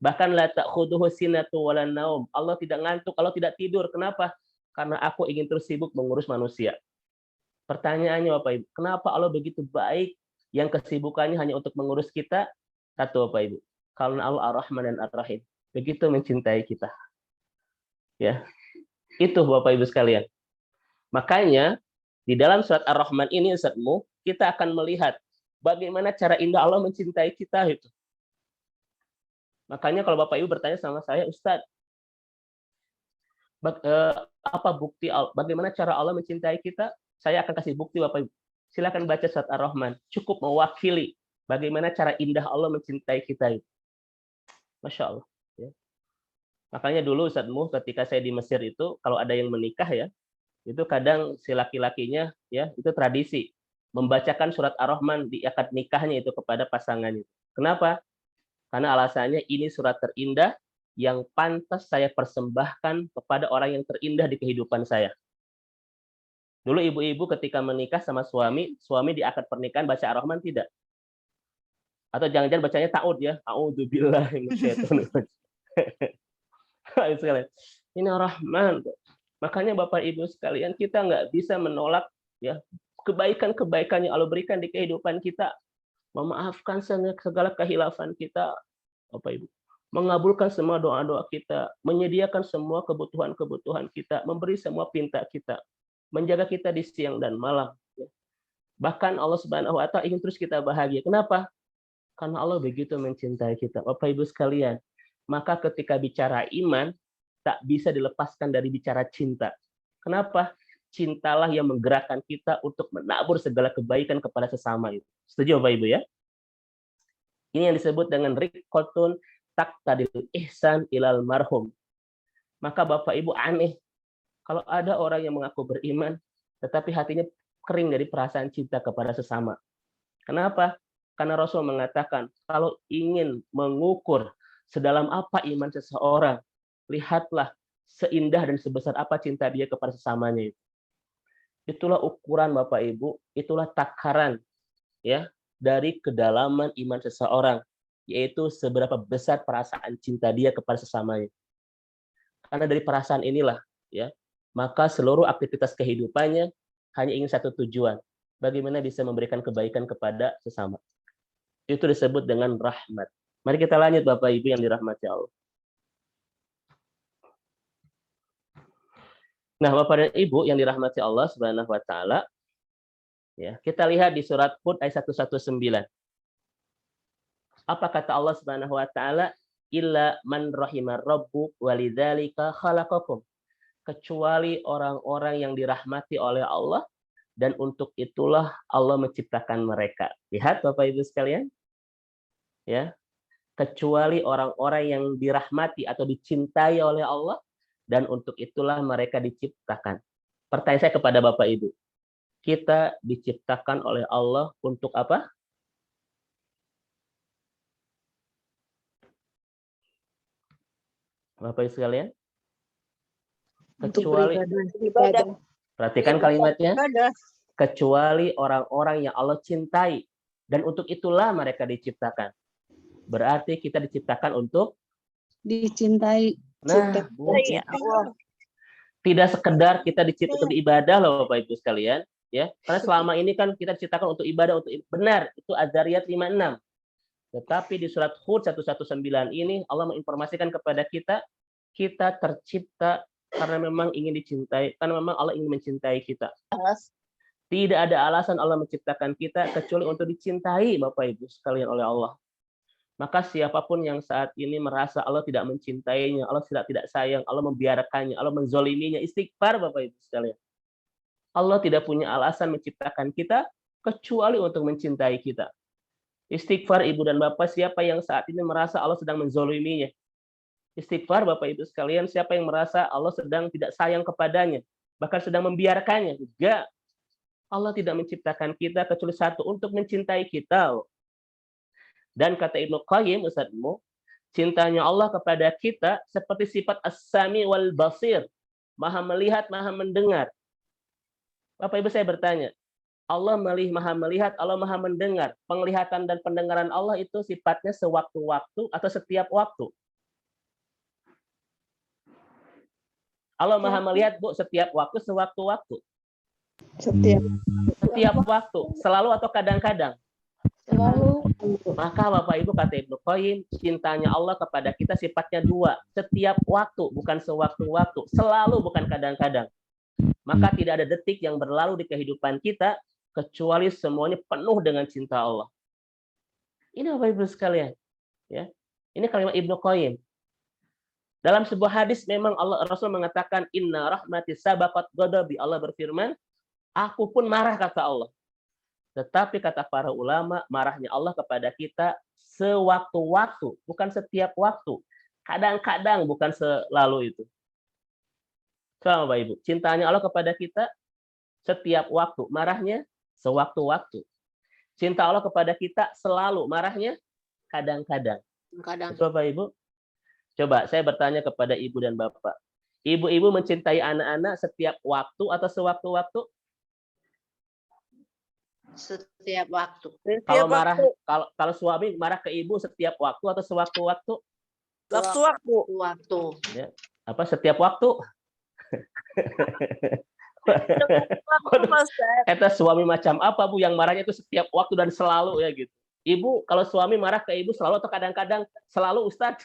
Bahkan la ta'khuduhu sinatu wala naum. Allah tidak ngantuk, Allah tidak tidur. Kenapa? Karena aku ingin terus sibuk mengurus manusia. Pertanyaannya Bapak Ibu, kenapa Allah begitu baik yang kesibukannya hanya untuk mengurus kita? Satu Bapak Ibu, karena Allah Ar-Rahman dan Ar-Rahim. Begitu mencintai kita. Ya. Itu Bapak Ibu sekalian. Makanya di dalam surat Ar-Rahman ini Ustazmu, kita akan melihat bagaimana cara indah Allah mencintai kita itu. Makanya kalau Bapak Ibu bertanya sama saya, Ustaz, apa bukti bagaimana cara Allah mencintai kita? Saya akan kasih bukti Bapak Ibu. Silakan baca surat Ar-Rahman. Cukup mewakili bagaimana cara indah Allah mencintai kita itu. Masya Allah. Ya. Makanya dulu Ustazmu ketika saya di Mesir itu, kalau ada yang menikah ya, itu kadang si laki-lakinya ya itu tradisi membacakan surat Ar-Rahman di akad nikahnya itu kepada pasangannya. Kenapa? Karena alasannya ini surat terindah yang pantas saya persembahkan kepada orang yang terindah di kehidupan saya. Dulu ibu-ibu ketika menikah sama suami di akad pernikahan baca Ar-Rahman tidak? Atau jangan-jangan bacanya ta'ud ya? A'udzubillah minasyaitonir rajim. Ini Ar-Rahman. Makanya Bapak Ibu sekalian, kita nggak bisa menolak ya kebaikan-kebaikan yang Allah berikan di kehidupan kita. Memaafkan segala kehilafan kita, Bapak Ibu. Mengabulkan semua doa-doa kita, menyediakan semua kebutuhan-kebutuhan kita, memberi semua pinta kita, menjaga kita di siang dan malam. Bahkan Allah Subhanahu wa Ta'ala ingin terus kita bahagia. Kenapa? Karena Allah begitu mencintai kita. Bapak Ibu sekalian, maka ketika bicara iman, tak bisa dilepaskan dari bicara cinta. Kenapa? Cintalah yang menggerakkan kita untuk menabur segala kebaikan kepada sesama itu. Setuju Bapak Ibu ya? Ini yang disebut dengan riqatun taqtadil ihsan ilal marhum. Maka Bapak Ibu aneh kalau ada orang yang mengaku beriman tetapi hatinya kering dari perasaan cinta kepada sesama. Kenapa? Karena Rasul mengatakan kalau ingin mengukur sedalam apa iman seseorang, lihatlah seindah dan sebesar apa cinta dia kepada sesamanya itu. Itulah ukuran Bapak Ibu, itulah takaran ya dari kedalaman iman seseorang, yaitu seberapa besar perasaan cinta dia kepada sesamanya. Karena dari perasaan inilah ya, maka seluruh aktivitas kehidupannya hanya ingin satu tujuan, bagaimana bisa memberikan kebaikan kepada sesama. Itu disebut dengan rahmat. Mari kita lanjut Bapak Ibu yang dirahmati Allah. Nah, Bapak dan Ibu yang dirahmati Allah Subhanahu wa Ta'ala, ya, kita lihat di surat Hud ayat 119. Apa kata Allah Subhanahu wa Ta'ala? Illa man rahimar rabbu walidzalika khalaqakum. Kecuali orang-orang yang dirahmati oleh Allah, dan untuk itulah Allah menciptakan mereka. Lihat Bapak Ibu sekalian. Ya. Kecuali orang-orang yang dirahmati atau dicintai oleh Allah, dan untuk itulah mereka diciptakan. Pertanyaan saya kepada Bapak Ibu, kita diciptakan oleh Allah untuk apa? Bapak Ibu sekalian? Kecuali ibadah. Perhatikan kalimatnya. Kecuali orang-orang yang Allah cintai, dan untuk itulah mereka diciptakan. Berarti kita diciptakan untuk Dicintai. nah, Ya Allah. tidak sekedar kita diciptakan untuk ibadah loh Bapak Ibu sekalian, ya. Karena selama ini kan kita diciptakan untuk ibadah, untuk benar, itu Az-Zariyat 56. Tetapi di surat Hud 119 ini Allah menginformasikan kepada kita, kita tercipta karena memang ingin dicintai, karena memang Allah ingin mencintai kita. Tidak ada alasan Allah menciptakan kita kecuali untuk dicintai Bapak Ibu sekalian oleh Allah. Maka siapapun yang saat ini merasa Allah tidak mencintainya, Allah tidak sayang, Allah membiarkannya, Allah menzoliminya, istighfar Bapak Ibu sekalian. Allah tidak punya alasan menciptakan kita kecuali untuk mencintai kita. Istighfar Ibu dan Bapak, siapa yang saat ini merasa Allah sedang menzoliminya. Istighfar Bapak Ibu sekalian, siapa yang merasa Allah sedang tidak sayang kepadanya, bahkan sedang membiarkannya. Enggak. Allah tidak menciptakan kita kecuali satu, untuk mencintai kita. Dan kata Ibnu Qayyim, Ustadzmu, cintanya Allah kepada kita seperti sifat as-sami wal basir, maha melihat, maha mendengar. Bapak Ibu saya bertanya, Allah maha melihat, Allah maha mendengar. Penglihatan dan pendengaran Allah itu sifatnya sewaktu-waktu atau setiap waktu? Allah maha melihat, Bu, setiap waktu, sewaktu-waktu. Setiap waktu, selalu atau kadang-kadang? Selalu. Maka Bapak Ibu kata Ibnu Qayyim, cintanya Allah kepada kita sifatnya dua, setiap waktu, bukan sewaktu-waktu, selalu, bukan kadang-kadang. Maka tidak ada detik yang berlalu di kehidupan kita kecuali semuanya penuh dengan cinta Allah. Ini Bapak Ibu sekalian, ya. Ini kalimat Ibnu Qayyim. Dalam sebuah hadis memang Rasul mengatakan inna rahmati sabaqat ghadabi. Allah berfirman, aku pun marah, kata Allah. Tetapi kata para ulama, marahnya Allah kepada kita sewaktu-waktu, bukan setiap waktu. Kadang-kadang, bukan selalu itu. Sama Bapak Ibu, cintanya Allah kepada kita setiap waktu, marahnya sewaktu-waktu. Cinta Allah kepada kita selalu, marahnya kadang-kadang. Betul Bapak Ibu? Coba saya bertanya kepada Ibu dan Bapak. Ibu-ibu mencintai anak-anak setiap waktu atau sewaktu-waktu? Setiap waktu. Kalau marah, kalau suami marah ke ibu setiap waktu atau sewaktu-waktu? Waktu. Ya. Apa setiap waktu? Eta suami macam apa Bu yang marahnya itu setiap waktu dan selalu ya gitu. Ibu kalau suami marah ke ibu selalu atau kadang-kadang? Selalu Ustaz.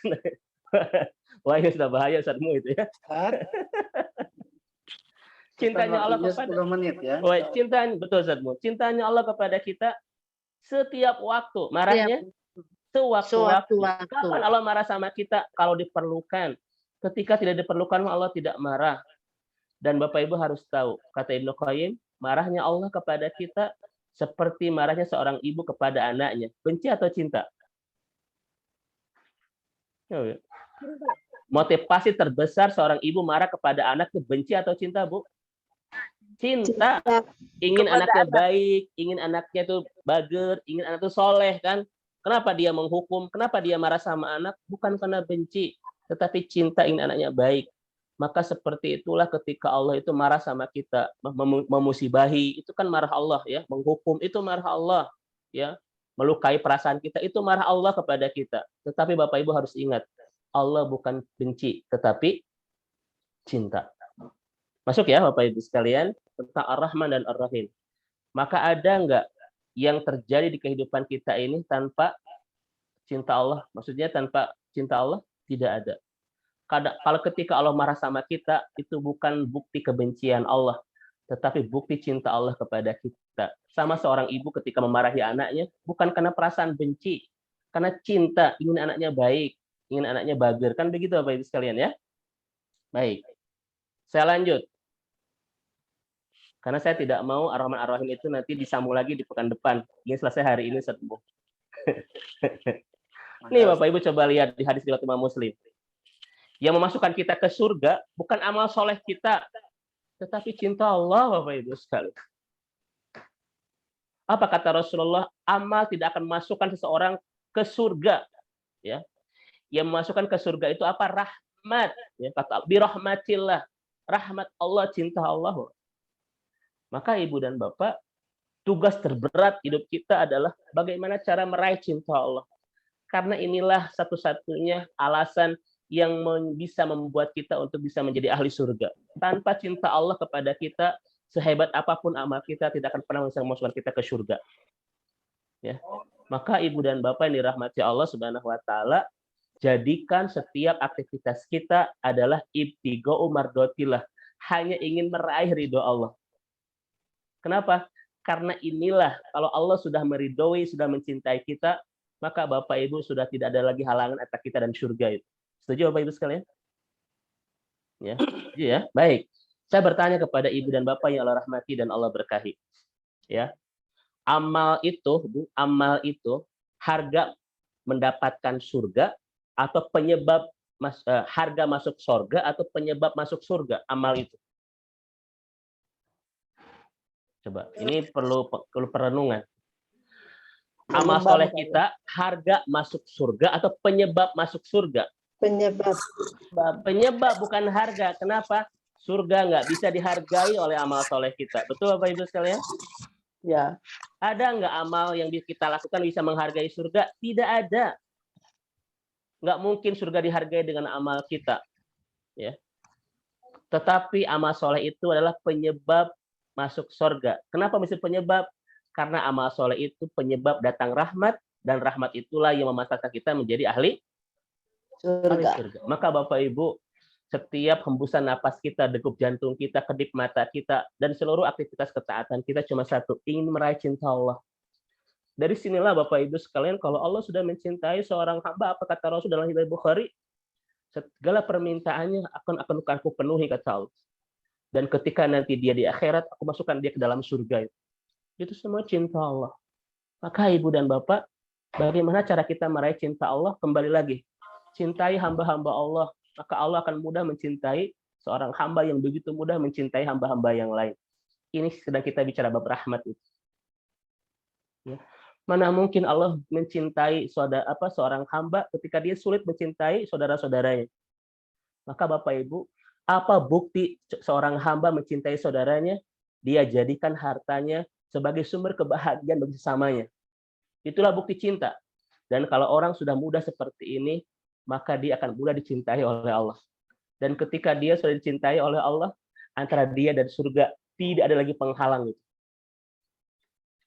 Wah ini sudah bahaya Ustazmu itu ya. Cintanya Allah kepada 10 menit ya. Cintanya betul Ustazmu. Cintanya Allah kepada kita setiap waktu, marahnya sewaktu-waktu. Kapan Allah marah sama kita? Kalau diperlukan. Ketika tidak diperlukan Allah tidak marah. Dan Bapak Ibu harus tahu, kata Ibnu Qayyim, marahnya Allah kepada kita seperti marahnya seorang ibu kepada anaknya. Benci atau cinta? Motivasi terbesar seorang ibu marah kepada anak itu benci atau cinta, Bu? Cinta. Ingin anaknya baik, ingin anaknya itu bager, ingin anak itu soleh kan? Kenapa dia menghukum? Kenapa dia marah sama anak? Bukan karena benci, tetapi cinta, ingin anaknya baik. Maka seperti itulah ketika Allah itu marah sama kita, memusibahi, itu kan marah Allah ya, menghukum itu marah Allah ya, melukai perasaan kita itu marah Allah kepada kita. Tetapi Bapak Ibu harus ingat, Allah bukan benci, tetapi cinta. Masuk ya Bapak Ibu sekalian tentang Ar-Rahman dan Ar-Rahim. Maka ada enggak yang terjadi di kehidupan kita ini tanpa cinta Allah? Maksudnya tanpa cinta Allah? Tidak ada. Kalau ketika Allah marah sama kita, itu bukan bukti kebencian Allah, tetapi bukti cinta Allah kepada kita. Sama seorang ibu ketika memarahi anaknya, bukan karena perasaan benci, karena cinta, ingin anaknya baik, ingin anaknya bager. Kan begitu Bapak Ibu sekalian ya? Baik. Saya lanjut. Karena saya tidak mau Ar-Rahman Ar-Rahim itu nanti disambung lagi di pekan depan. Ini selesai hari ini, sembuh. Nih Bapak Ibu coba lihat di hadis riwayat Imam Muslim. Yang memasukkan kita ke surga bukan amal soleh kita, tetapi cinta Allah, Bapak Ibu sekalian. Apa kata Rasulullah? Amal tidak akan memasukkan seseorang ke surga. Ya, yang memasukkan ke surga itu apa? Rahmat. Ya, kata birahmatillah, rahmat Allah, cinta Allah. Maka Ibu dan Bapak, tugas terberat hidup kita adalah bagaimana cara meraih cinta Allah. Karena inilah satu-satunya alasan yang bisa membuat kita untuk bisa menjadi ahli surga. Tanpa cinta Allah kepada kita, sehebat apapun amal kita tidak akan pernah bisa memasukkan kita ke surga. Ya. Maka Ibu dan Bapak yang dirahmati Allah Subhanahu wa taala, jadikan setiap aktivitas kita adalah ibtigha'u mardotillah, hanya ingin meraih ridho Allah. Kenapa? Karena inilah kalau Allah sudah meridhoi, sudah mencintai kita, maka Bapak Ibu sudah tidak ada lagi halangan antara kita dan surga itu. Setuju Bapak Ibu sekalian? Ya, setuju ya. Baik. Saya bertanya kepada Ibu dan Bapak yang Allah rahmati dan Allah berkahi. Ya. Amal itu harga mendapatkan surga atau penyebab harga masuk surga atau penyebab masuk surga amal itu. Coba, ini perlu perenungan. Amal soleh kita harga masuk surga atau penyebab masuk surga? Penyebab. Penyebab bukan harga. Kenapa? Surga nggak bisa dihargai oleh amal soleh kita. Betul Bapak Ibu sekalian? Ya. Ada nggak amal yang kita lakukan bisa menghargai surga? Tidak ada. Nggak mungkin surga dihargai dengan amal kita. Ya. Tetapi amal soleh itu adalah penyebab masuk surga. Kenapa mesti penyebab? Karena amal soleh itu penyebab datang rahmat, dan rahmat itulah yang memasukkan kita menjadi ahli surga. Maka Bapak Ibu, setiap hembusan napas kita, degup jantung kita, kedip mata kita, dan seluruh aktivitas ketaatan kita cuma satu, ingin meraih cinta Allah. Dari sinilah Bapak Ibu sekalian, kalau Allah sudah mencintai seorang hamba, apa kata Rasul dalam Hadits Bukhari? Segala permintaannya akan aku penuhi, kata Allah. Dan ketika nanti dia di akhirat, aku masukkan dia ke dalam surga. Itu semua cinta Allah. Maka Ibu dan Bapak, bagaimana cara kita meraih cinta Allah? Kembali lagi, cintai hamba-hamba Allah, maka Allah akan mudah mencintai seorang hamba yang begitu mudah mencintai hamba-hamba yang lain. Ini sedang kita bicara bab rahmat itu. Ya. Mana mungkin Allah mencintai seorang hamba ketika dia sulit mencintai saudara-saudaranya. Maka Bapak Ibu, apa bukti seorang hamba mencintai saudaranya? Dia jadikan hartanya sebagai sumber kebahagiaan bagi sesamanya. Itulah bukti cinta. Dan kalau orang sudah mudah seperti ini, maka dia akan mudah dicintai oleh Allah. Dan ketika dia sudah dicintai oleh Allah, antara dia dan surga tidak ada lagi penghalang.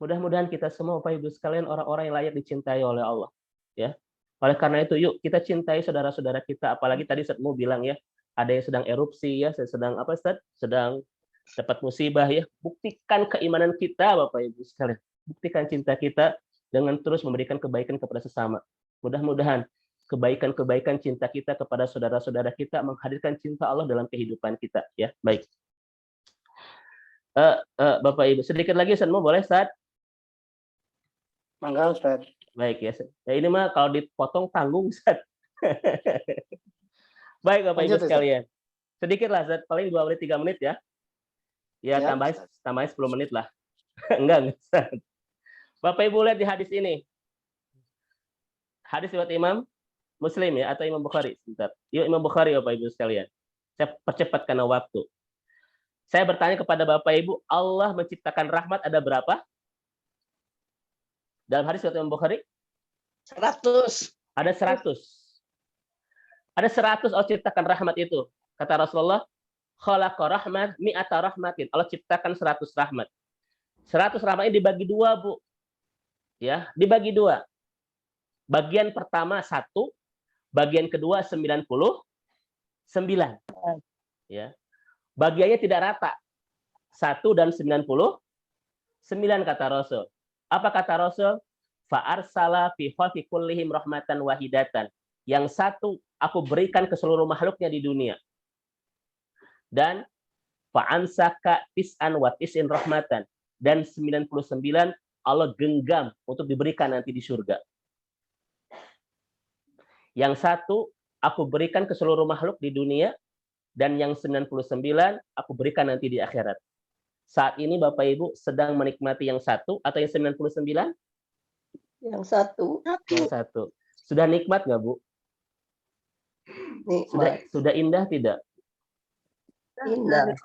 Mudah-mudahan kita semua Bapak Ibu sekalian orang-orang yang layak dicintai oleh Allah. Ya. Oleh karena itu, yuk kita cintai saudara-saudara kita. Apalagi tadi Ustaz Mu bilang ya, ada yang sedang erupsi ya, sedang apa Ustaz? Sedang dapat musibah ya. Buktikan keimanan kita Bapak Ibu sekalian. Buktikan cinta kita dengan terus memberikan kebaikan kepada sesama. Mudah-mudahan kebaikan-kebaikan cinta kita kepada saudara-saudara kita menghadirkan cinta Allah dalam kehidupan kita. Ya, baik. Bapak Ibu, sedikit lagi Ustaz Mu boleh Ustaz? Mangga Ustaz. Baik ya. Ya ini mah kalau dipotong tanggung Ustaz. Baik Bapak Ibu sekalian. Sedikit lah Ustaz, paling 2 menit 3 menit ya. Ya, tambahin 10 menit lah. Enggak Ustaz. Bapak Ibu lihat di hadis ini. Hadis riwayat Imam Muslim ya atau Imam Bukhari? Sebentar. Yuk Imam Bukhari Bapak Ibu sekalian. Saya percepat karena waktu. Saya bertanya kepada Bapak Ibu, Allah menciptakan rahmat ada berapa? Dalam hadis riwayat Imam Bukhari? 100. Ada 100. Ada 100 Allah ciptakan rahmat itu. Kata Rasulullah, khalaqa rahmat mi'ata rahmatin. Allah ciptakan 100 rahmat. 100 rahmat ini dibagi 2, Bu. Ya, dibagi 2. Bagian pertama 1, bagian kedua 99. Ya. Bagiannya tidak rata. 1 dan 99 kata Rasul. Apa kata Rasul? Fa'arsala fi khalqi kullihim rahmatan wahidatan. Yang 1 aku berikan ke seluruh makhluknya di dunia. Dan fa'ansaka tis'an wa tis'in rahmatan. Dan 99 Allah genggam untuk diberikan nanti di surga. Yang 1 aku berikan ke seluruh makhluk di dunia, dan yang 99 aku berikan nanti di akhirat. Saat ini Bapak Ibu sedang menikmati yang 1 atau yang 99? Yang 1. Yang 1. Sudah nikmat nggak Bu? Nikmat. Sudah indah tidak? Indah.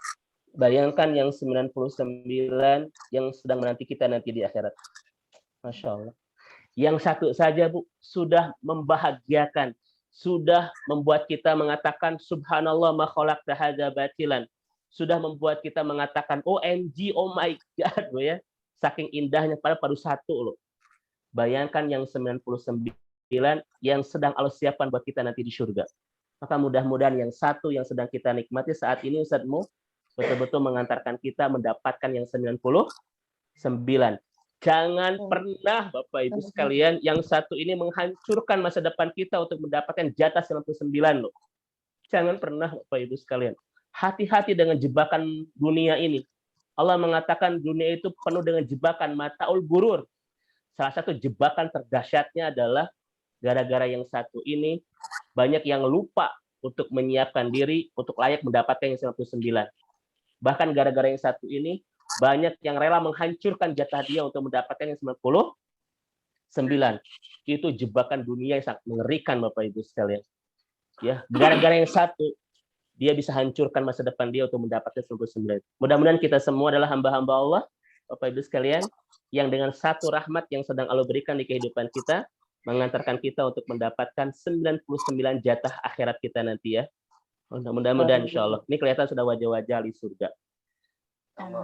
Bayangkan yang 99 yang sedang menanti kita nanti di akhirat. Masya Allah. Yang 1 saja Bu sudah membahagiakan, sudah membuat kita mengatakan subhanallah ma khalaqta hadza batilan. Sudah membuat kita mengatakan OMG, oh my God, Bu ya. Saking indahnya pada baru 1 loh. Bayangkan yang 99 yang sedang Allah siapkan buat kita nanti di surga. Maka mudah-mudahan yang 1 yang sedang kita nikmati saat ini Ustaz Mu betul-betul mengantarkan kita mendapatkan yang 99. Jangan pernah Bapak Ibu sekalian yang satu ini menghancurkan masa depan kita untuk mendapatkan jatah 99 loh. Jangan pernah Bapak Ibu sekalian. Hati-hati dengan jebakan dunia ini. Allah mengatakan dunia itu penuh dengan jebakan, mataul gurur. Salah satu jebakan terdahsyatnya adalah gara-gara yang satu ini banyak yang lupa untuk menyiapkan diri untuk layak mendapatkan yang 99. Bahkan gara-gara yang satu ini banyak yang rela menghancurkan jatah dia untuk mendapatkan yang 99. Itu jebakan dunia yang sangat mengerikan Bapak Ibu sekalian. Ya, gara-gara yang satu dia bisa hancurkan masa depan dia untuk mendapatkan 99. Mudah-mudahan kita semua adalah hamba-hamba Allah, Bapak Ibu sekalian, yang dengan satu rahmat yang sedang Allah berikan di kehidupan kita, mengantarkan kita untuk mendapatkan 99 jatah akhirat kita nanti ya. Mudah-mudahan insya Allah. Ini kelihatan sudah wajah-wajah di surga.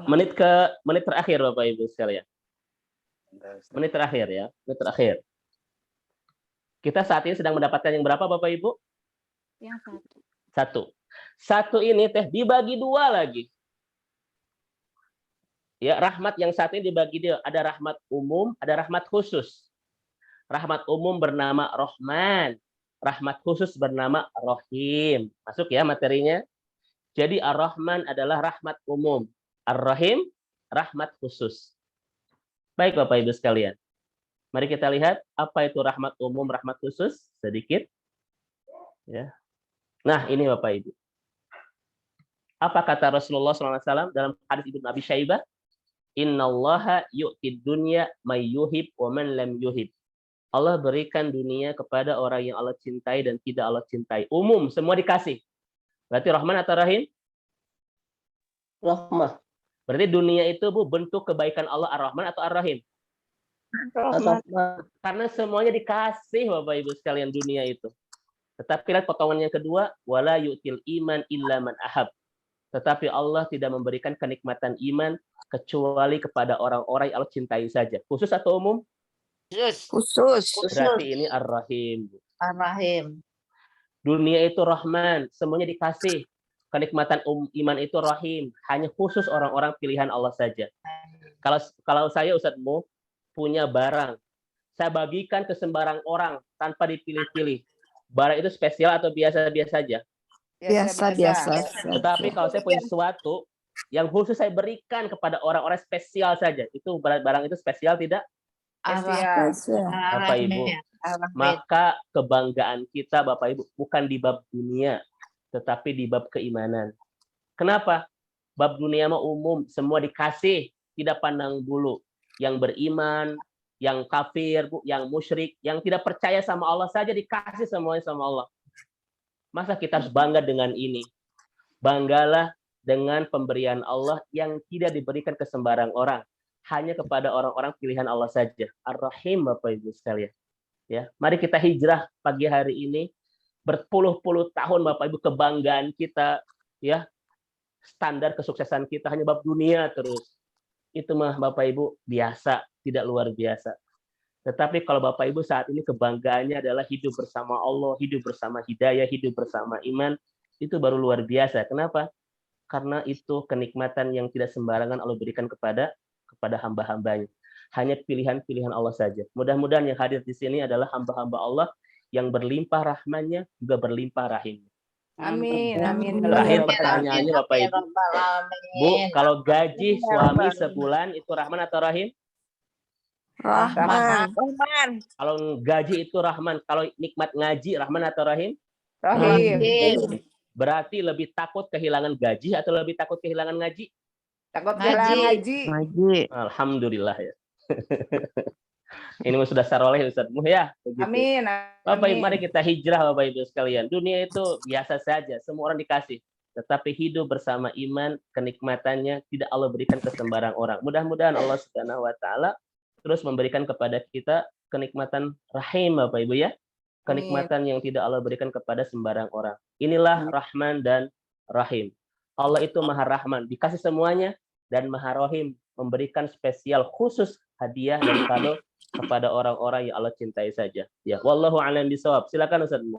Menit terakhir Bapak Ibu sekalian. Menit terakhir ya. Menit terakhir. Kita saat ini sedang mendapatkan yang berapa Bapak Ibu? Yang Satu. Satu ini teh dibagi dua lagi. Ya, rahmat yang satu ini dibagi dia. Ada rahmat umum, ada rahmat khusus. Rahmat umum bernama Rahman. Rahmat khusus bernama Rahim. Masuk ya materinya. Jadi Ar-Rahman adalah rahmat umum. Ar-Rahim, rahmat khusus. Baik Bapak Ibu sekalian. Mari kita lihat apa itu rahmat umum, rahmat khusus. Sedikit. Ya. Nah ini Bapak Ibu. Apa kata Rasulullah SAW dalam hadis Ibnu Abi Syaibah? Innallaha yu'tid dunya may yuhib wa man lam yuhib. Allah berikan dunia kepada orang yang Allah cintai dan tidak Allah cintai. Umum, semua dikasih. Berarti Rahman atau Rahim? Rahmah. Berarti dunia itu Bu bentuk kebaikan Allah Ar-Rahman atau Ar-Rahim? Rahmah. Karena semuanya dikasih Bapak Ibu sekalian dunia itu. Tetapi lihat potongan yang kedua, wala yu'til iman illa man ahab. Tetapi Allah tidak memberikan kenikmatan iman kecuali kepada orang-orang yang Allah cintai saja. Khusus atau umum? Khusus. Berarti ini Ar-Rahim. Ar-Rahim. Dunia itu Rahman, semuanya dikasih. Kenikmatan iman itu Rahim, hanya khusus orang-orang pilihan Allah saja. Kalau saya Ustadzmu punya barang, saya bagikan ke sembarang orang tanpa dipilih-pilih. Barang itu spesial atau biasa-biasa saja? Biasa. Tetapi kalau saya punya sesuatu yang khusus saya berikan kepada orang-orang spesial saja, itu barang itu spesial tidak? Bapak Ibu, maka kebanggaan kita Bapak Ibu bukan di bab dunia, tetapi di bab keimanan. Kenapa? Bab dunia mah umum, semua dikasih, tidak pandang bulu. Yang beriman, yang kafir, yang musyrik, yang tidak percaya sama Allah saja dikasih semuanya sama Allah. Masa kita harus bangga dengan ini? Banggalah dengan pemberian Allah yang tidak diberikan ke sembarang orang. Hanya kepada orang-orang pilihan Allah saja. Ar-Rahim Bapak Ibu sekalian. Ya, mari kita hijrah pagi hari ini. Berpuluh-puluh tahun Bapak Ibu kebanggaan kita, ya, standar kesuksesan kita hanya bab dunia terus. Itu mah Bapak Ibu biasa, tidak luar biasa. Tetapi kalau Bapak Ibu saat ini kebanggaannya adalah hidup bersama Allah, hidup bersama hidayah, hidup bersama iman, itu baru luar biasa. Kenapa? Karena itu kenikmatan yang tidak sembarangan Allah berikan kepada hamba-hambanya. Hanya pilihan-pilihan Allah saja. Mudah-mudahan yang hadir di sini adalah hamba-hamba Allah yang berlimpah rahmannya, juga berlimpah rahimnya. Amin. Terakhir pertanyaannya Bapak Ibu. Bu, kalau gaji suami sebulan itu Rahman atau Rahim? Rahman. Kalau gaji itu Rahman, kalau nikmat ngaji Rahman atau Rahim? Rahim. Berarti lebih takut kehilangan gaji atau lebih takut kehilangan ngaji? Takut ngaji. Alhamdulillah ya. Ini sudah saroleh Ustadzmu ya. Begitu. Amin. Bapak Ibu, mari kita hijrah Bapak Ibu sekalian. Dunia itu biasa saja, semua orang dikasih. Tetapi hidup bersama iman, kenikmatannya tidak Allah berikan ke sembarang orang. Mudah-mudahan Allah Subhanahu wa taala terus memberikan kepada kita kenikmatan rahim Bapak Ibu ya. Kenikmatan yang tidak Allah berikan kepada sembarang orang. Inilah Rahman dan Rahim. Allah itu Maha Rahman, dikasih semuanya, dan Maha Rahim, memberikan spesial khusus hadiah dan kado kepada orang-orang yang Allah cintai saja. Ya, wallahu a'lam bishawab. Silakan Ustadzmu.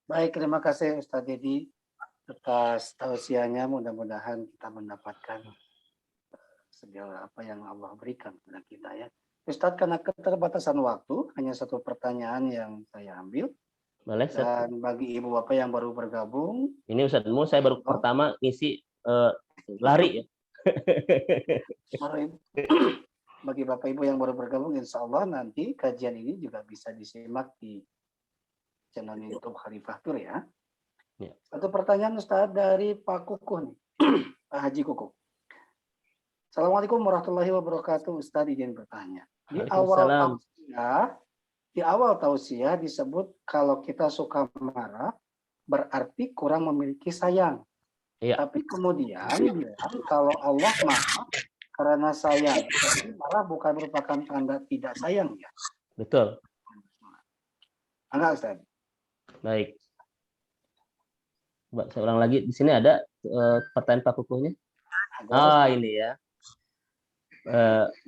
Baik, terima kasih Ustadz Dedi atas tausiahnya. Mudah-mudahan kita mendapatkan segala apa yang Allah berikan kepada kita ya. Ustadz, karena keterbatasan waktu, hanya satu pertanyaan yang saya ambil. Boleh, Ustaz? Dan bagi ibu bapak yang baru bergabung, Ini Ustaz Mu, saya baru pertama ngisi lari ya. bagi bapak ibu yang baru bergabung, insya Allah nanti kajian ini juga bisa disimak di channel YouTube Khalifah Tur ya. Ya. Satu pertanyaan Ustadz dari Pak Kukuh nih, Pak Haji Kukuh. Assalamualaikum warahmatullahi wabarakatuh. Ustadz izin bertanya. Waalaikumsalam. Di awal tausiah disebut kalau kita suka marah berarti kurang memiliki sayang. Iya. Tapi kemudian bilang kalau Allah marah karena sayang. Tapi marah bukan merupakan tanda tidak sayang ya. Betul. Enggak Ustaz? Baik. Coba saya ulang lagi. Di sini ada pertanyaan Pak Kukuhnya. Ini ya.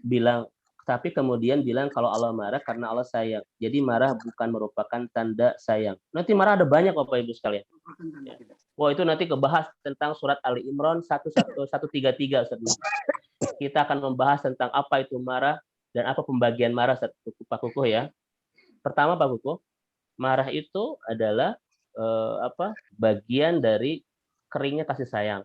Bilang tapi kemudian bilang kalau Allah marah karena Allah sayang. Jadi marah bukan merupakan tanda sayang. Nanti marah ada banyak Bapak Ibu sekalian. Wah, itu nanti kebahas tentang surat Ali Imran 133 Ustaz. Kita akan membahas tentang apa itu marah dan apa pembagian marah Pak Kukuh ya. Pertama Pak Kukuh, marah itu adalah bagian dari keringnya kasih sayang.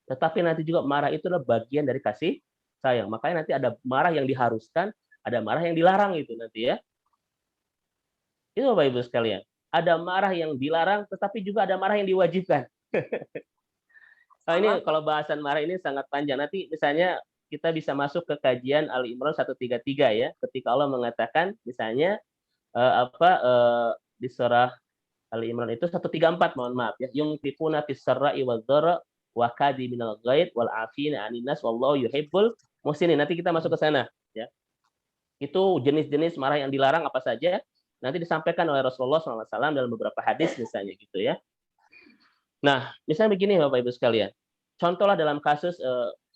Tetapi nanti juga marah itu adalah bagian dari kasih sayang. Makanya nanti ada marah yang diharuskan, ada marah yang dilarang itu nanti ya. Itu Bapak Ibu sekalian. Ada marah yang dilarang, tetapi juga ada marah yang diwajibkan. Nah, ini kalau bahasan marah ini sangat panjang. Nanti misalnya kita bisa masuk ke kajian Ali Imran 133 ya. Ketika Allah mengatakan misalnya di surah Ali Imran itu 134, mohon maaf ya. Yunfiquna fis sarra'i wadh-dharra wa kadhiminal ghaidh wal 'afina 'anil nas wallahu yuhibbul muhsinin. Nanti kita masuk ke sana ya. Itu jenis-jenis marah yang dilarang apa saja nanti disampaikan oleh Rasulullah SAW dalam beberapa hadis misalnya gitu ya. Nah, misalnya begini Bapak Ibu sekalian. Contohlah dalam kasus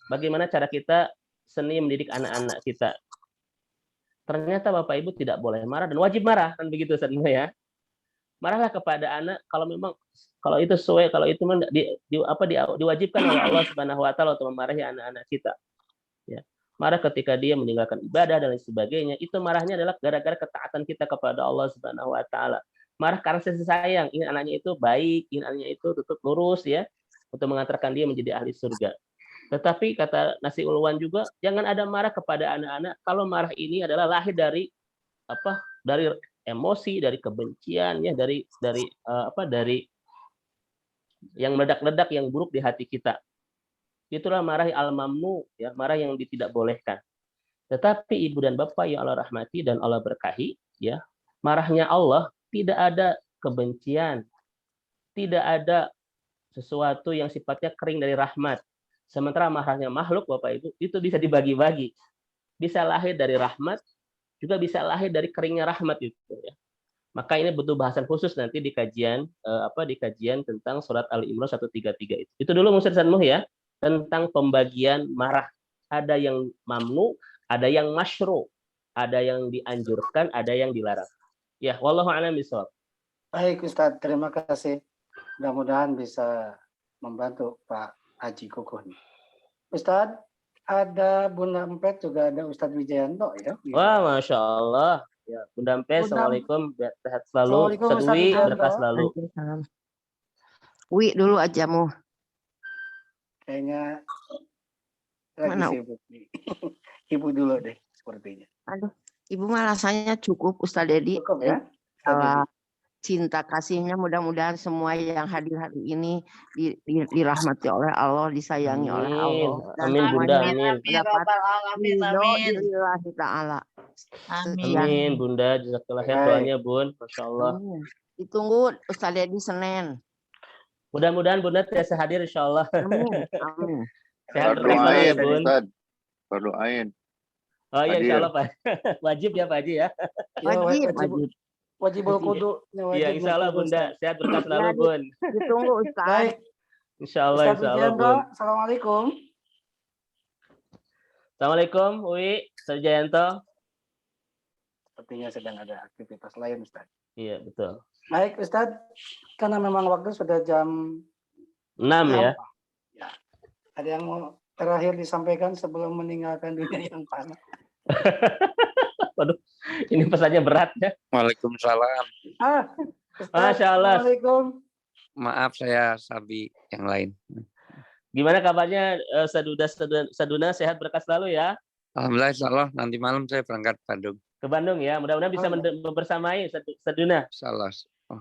bagaimana cara kita seni mendidik anak-anak kita. Ternyata Bapak Ibu tidak boleh marah dan wajib marah kan begitu Ustaz ya. Marahlah kepada anak kalau memang kalau itu sesuai, kalau itu diwajibkan oleh Allah Subhanahu wa taala untuk memarahi anak-anak kita. Ya. Marah ketika dia meninggalkan ibadah dan lain sebagainya, itu marahnya adalah gara-gara ketaatan kita kepada Allah Subhanahu wa taala. Marah karena kasih sayang, ingin anaknya itu baik, ingin anaknya itu tetap lurus ya, untuk mengantarkan dia menjadi ahli surga. Tetapi kata Nasi Ulwan juga, jangan ada marah kepada anak-anak kalau marah ini adalah lahir dari dari emosi, dari kebencian ya, dari yang meledak-ledak yang buruk di hati kita. Itulah marah al-mamnu ya, marah yang tidak bolehkan. Tetapi ibu dan bapak yang Allah rahmati dan Allah berkahi ya, marahnya Allah tidak ada kebencian, tidak ada sesuatu yang sifatnya kering dari rahmat. Sementara marahnya makhluk Bapak Ibu itu bisa dibagi-bagi. Bisa lahir dari rahmat, juga bisa lahir dari keringnya rahmat itu ya. Maka ini butuh bahasan khusus nanti di kajian tentang surat Ali Imran 133 itu. Itu dulu Ustaz Muh ya, tentang pembagian marah. Ada yang mamnu, ada yang masyru, ada yang dianjurkan, ada yang dilarang. Ya, wallahu a'lam bishawab. Baik Ustadz, terima kasih. Mudah-mudahan bisa membantu Pak Haji Kukuh nih. Ustadz, ada Bunda Empet, juga ada Ustadz Wijayanto ya. Wah, Masya Allah. Ya, Bunda Empet, Assalamualaikum. Sehat selalu. Assalamualaikum, Ustadz Wi, Ustadz berkah selalu. Waalaikumsalam. Wi dulu aja Mu. Kayaknya lagi Mana? sibuk nih. Ibu dulu deh sepertinya. Aduh, Ibu mah rasanya cukup Ustadz Dedi. Cukup ya? Kalau cinta kasihnya mudah-mudahan semua yang hadir hari ini dirahmati oleh Allah, disayangi oleh Allah. Dan Amin Bunda, semuanya amin. mendapat Amin. ridho lillahi ta'ala. Amin. Amin Bunda, jazakallah khair doanya Bun. Masya Allah. Ditunggu Ustadz Dedi Senin. Mudah-mudahan Bunda biasa hadir insya Allah. Amin. Amin. Sehat Fardu terus selalu ya ain, Bun. Ustaz. Fardu ain. Oh iya insya Hadir. Allah Pak. Wajib ya Pak Haji ya. Wajibul kudu. Iya insya Allah Bunda. Sehat berkah selalu Bun. Ditunggu Ustadz. Baik. Insya Allah Wijayanto, Bun. Assalamualaikum. Assalamualaikum Wi, Ustaz Jayanto. Sepertinya sedang ada aktivitas lain Ustadz. Iya betul. Baik Ustadz, karena memang waktu sudah jam 6 ya. Ada yang mau terakhir disampaikan sebelum meninggalkan dunia yang panas? Waduh, ini pesannya berat ya. Waalaikumsalam. Ustaz, Masya Allah. Assalamualaikum. Maaf saya Sabi yang lain. Gimana kabarnya Saduna sehat berkah selalu ya? Alhamdulillah insya Allah nanti malam saya berangkat Bandung. Ke Bandung ya. Mudah-mudahan bisa bersamai Saduna. Insya Allah. Oh,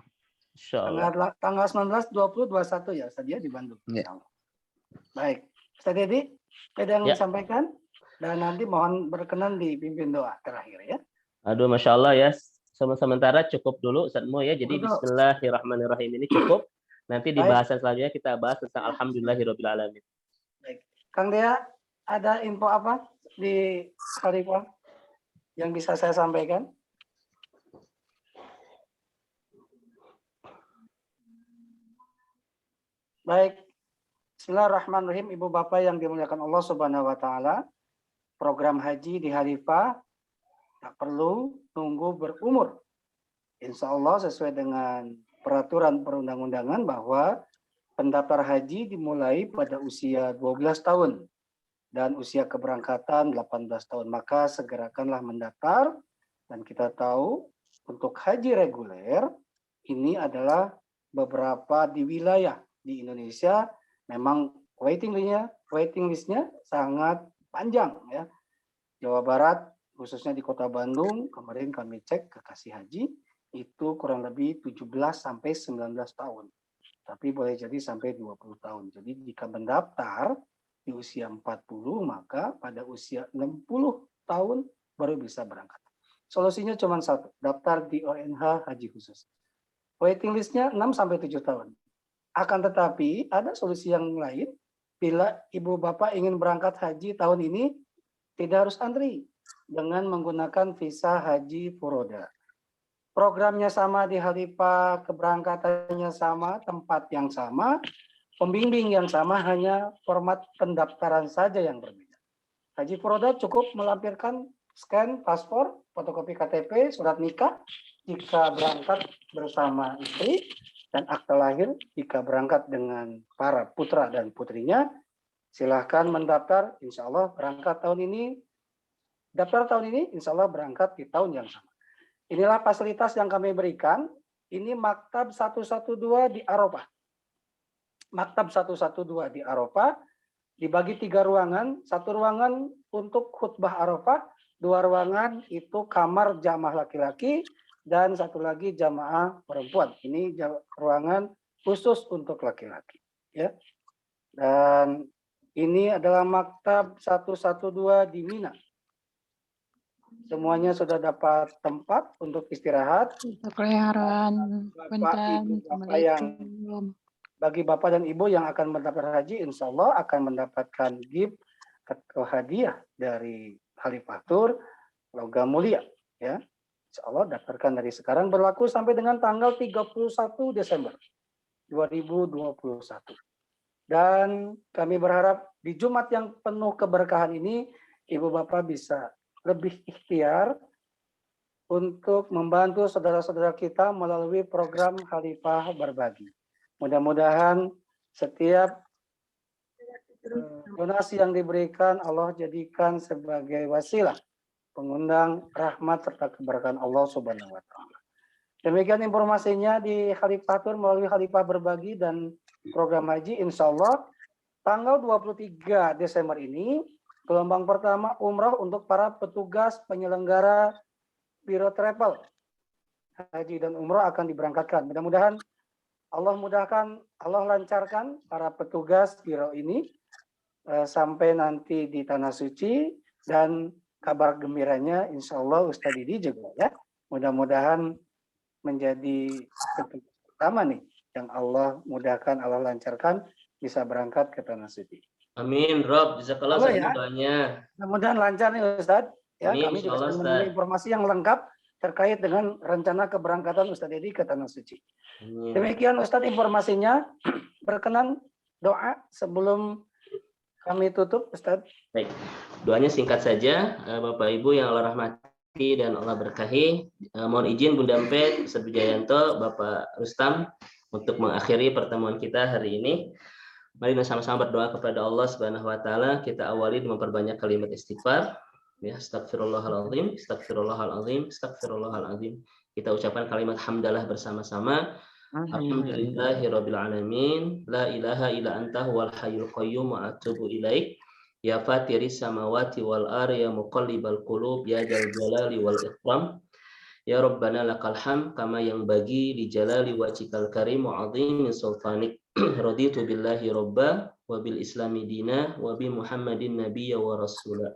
Insya Allah. Tanggal 19, 20, 21 ya Ustaz ya di Bandung. Ya. Insya Allah. Baik. Ustaz Dedi, ada yang Ya. disampaikan? Dan nanti mohon berkenan dipimpin doa terakhir ya. Aduh, Masya Allah ya. Sementara cukup dulu Ustaz Mo ya. Jadi Betul. Bismillahirrahmanirrahim ini cukup. Nanti di Baik. bahasan selanjutnya kita bahas tentang Alhamdulillahirabbil alamin. Baik. Kang Dea, ada info apa di Khalifah yang bisa saya sampaikan? Baik. Bismillahirrahmanirrahim, Ibu Bapak yang dimuliakan Allah Subhanahu wa taala. Program haji di Khalifah tak perlu tunggu berumur. Insya Allah sesuai dengan peraturan perundang-undangan bahwa pendaftar haji dimulai pada usia 12 tahun dan usia keberangkatan 18 tahun. Maka segerakanlah mendaftar, dan kita tahu untuk haji reguler ini adalah beberapa di wilayah di Indonesia memang waiting list-nya sangat panjang ya. Jawa Barat khususnya di Kota Bandung kemarin kami cek kekasih haji itu kurang lebih 17 sampai 19 tahun. Tapi boleh jadi sampai 20 tahun. Jadi jika mendaftar di usia 40 maka pada usia 60 tahun baru bisa berangkat. Solusinya cuma satu, daftar di ONH Haji Khusus. Waiting list-nya 6 sampai 7 tahun. Akan tetapi ada solusi yang lain, bila ibu bapak ingin berangkat haji tahun ini tidak harus antri dengan menggunakan visa haji furoda. Programnya sama di Khalifah, keberangkatannya sama, tempat yang sama, pembimbing yang sama, hanya format pendaftaran saja yang berbeda. Haji furoda cukup melampirkan scan paspor, fotokopi KTP, surat nikah jika berangkat bersama istri, dan akta lahir jika berangkat dengan para putra dan putrinya. Silahkan mendaftar, insya Allah berangkat tahun ini, daftar tahun ini, insya Allah berangkat di tahun yang sama. Inilah fasilitas yang kami berikan. Ini Maktab 112 di Arafah. Maktab 112 di Arafah dibagi 3 ruangan. 1 ruangan untuk khutbah Arafah, 2 ruangan itu kamar jamaah laki-laki, dan 1 lagi jamaah perempuan. Ini ruangan khusus untuk laki-laki. Ya. Dan ini adalah Maktab 112 di Mina. Semuanya sudah dapat tempat untuk istirahat. Bagi Bapak dan Ibu yang akan mendaftar haji, insya Allah akan mendapatkan gift atau hadiah dari Khalifah Tour logam mulia. Ya, insya Allah daftarkan dari sekarang, berlaku sampai dengan tanggal 31 Desember 2021. Dan kami berharap di Jumat yang penuh keberkahan ini, Ibu Bapak bisa lebih ikhtiar untuk membantu saudara-saudara kita melalui program Khalifah Berbagi. Mudah-mudahan setiap donasi yang diberikan Allah jadikan sebagai wasilah pengundang rahmat serta keberkahan Allah Subhanahu wa taala. Demikian informasinya di Khalifah Tour melalui Khalifah Berbagi dan program haji. Insya Allah tanggal 23 Desember ini gelombang pertama umrah untuk para petugas penyelenggara Biro Travel Haji dan Umrah akan diberangkatkan. Mudah-mudahan Allah mudahkan, Allah lancarkan para petugas Biro ini sampai nanti di Tanah Suci, dan kabar gembiranya insya Allah Ustadz Didi juga ya. Mudah-mudahan menjadi petugas pertama nih yang Allah mudahkan, Allah lancarkan bisa berangkat ke Tanah Suci. Amin, Rob. Jazakallah doanya. Mudah-mudahan lancar nih Ustadz. Ya, Amin, kami juga sedang menunggu informasi yang lengkap terkait dengan rencana keberangkatan Ustadz Dedi ke Tanah Suci. Amin. Demikian Ustadz informasinya. Berkenan doa sebelum kami tutup Ustadz. Baik, doanya singkat saja. Bapak Ibu yang Allah rahmati dan Allah berkahi. Mohon izin Bunda Mpet, Ustadz Wijayanto, Bapak Rustam untuk mengakhiri pertemuan kita hari ini. Mari sama-sama berdoa kepada Allah Subhanahu wa taala. Kita awali dengan memperbanyak kalimat istighfar. Ya, astagfirullahaladzim, astagfirullahaladzim, astagfirullahaladzim. Kita ucapkan kalimat hamdalah bersama-sama. Alhamdulillahirabbil alamin, la ilaha illa anta huwal hayyul qayyum wa atubu ilaik. Ya fatiris samawati wal ardi ya muqallibal qulub ya dzal jalali wal ikram. Ya Rabbana lakal hamd kama yang bagi li jalali wajhikal karim wa azimi sultanik. Raditu billahi robba wa bil islami dina wa bi Muhammadin nabiyya wa rasula.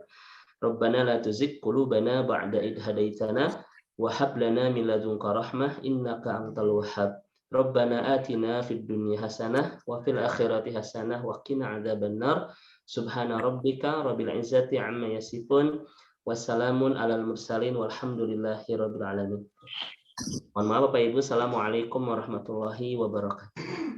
Rabbana la tuzigh qulubana ba'da id hadaitana wa hab lana min ladunka rahmah innaka antal wahhab. Rabbana atina fid dunya hasanah wa fil akhirati hasanah wa qina adzabannar. Subhana rabbika rabbil izzati amma yasifun. Wassalamun alal mursalin walhamdulillahi rabbil alamin. Mohon maaf Bapak Ibu. Assalamualaikum warahmatullahi wabarakatuh.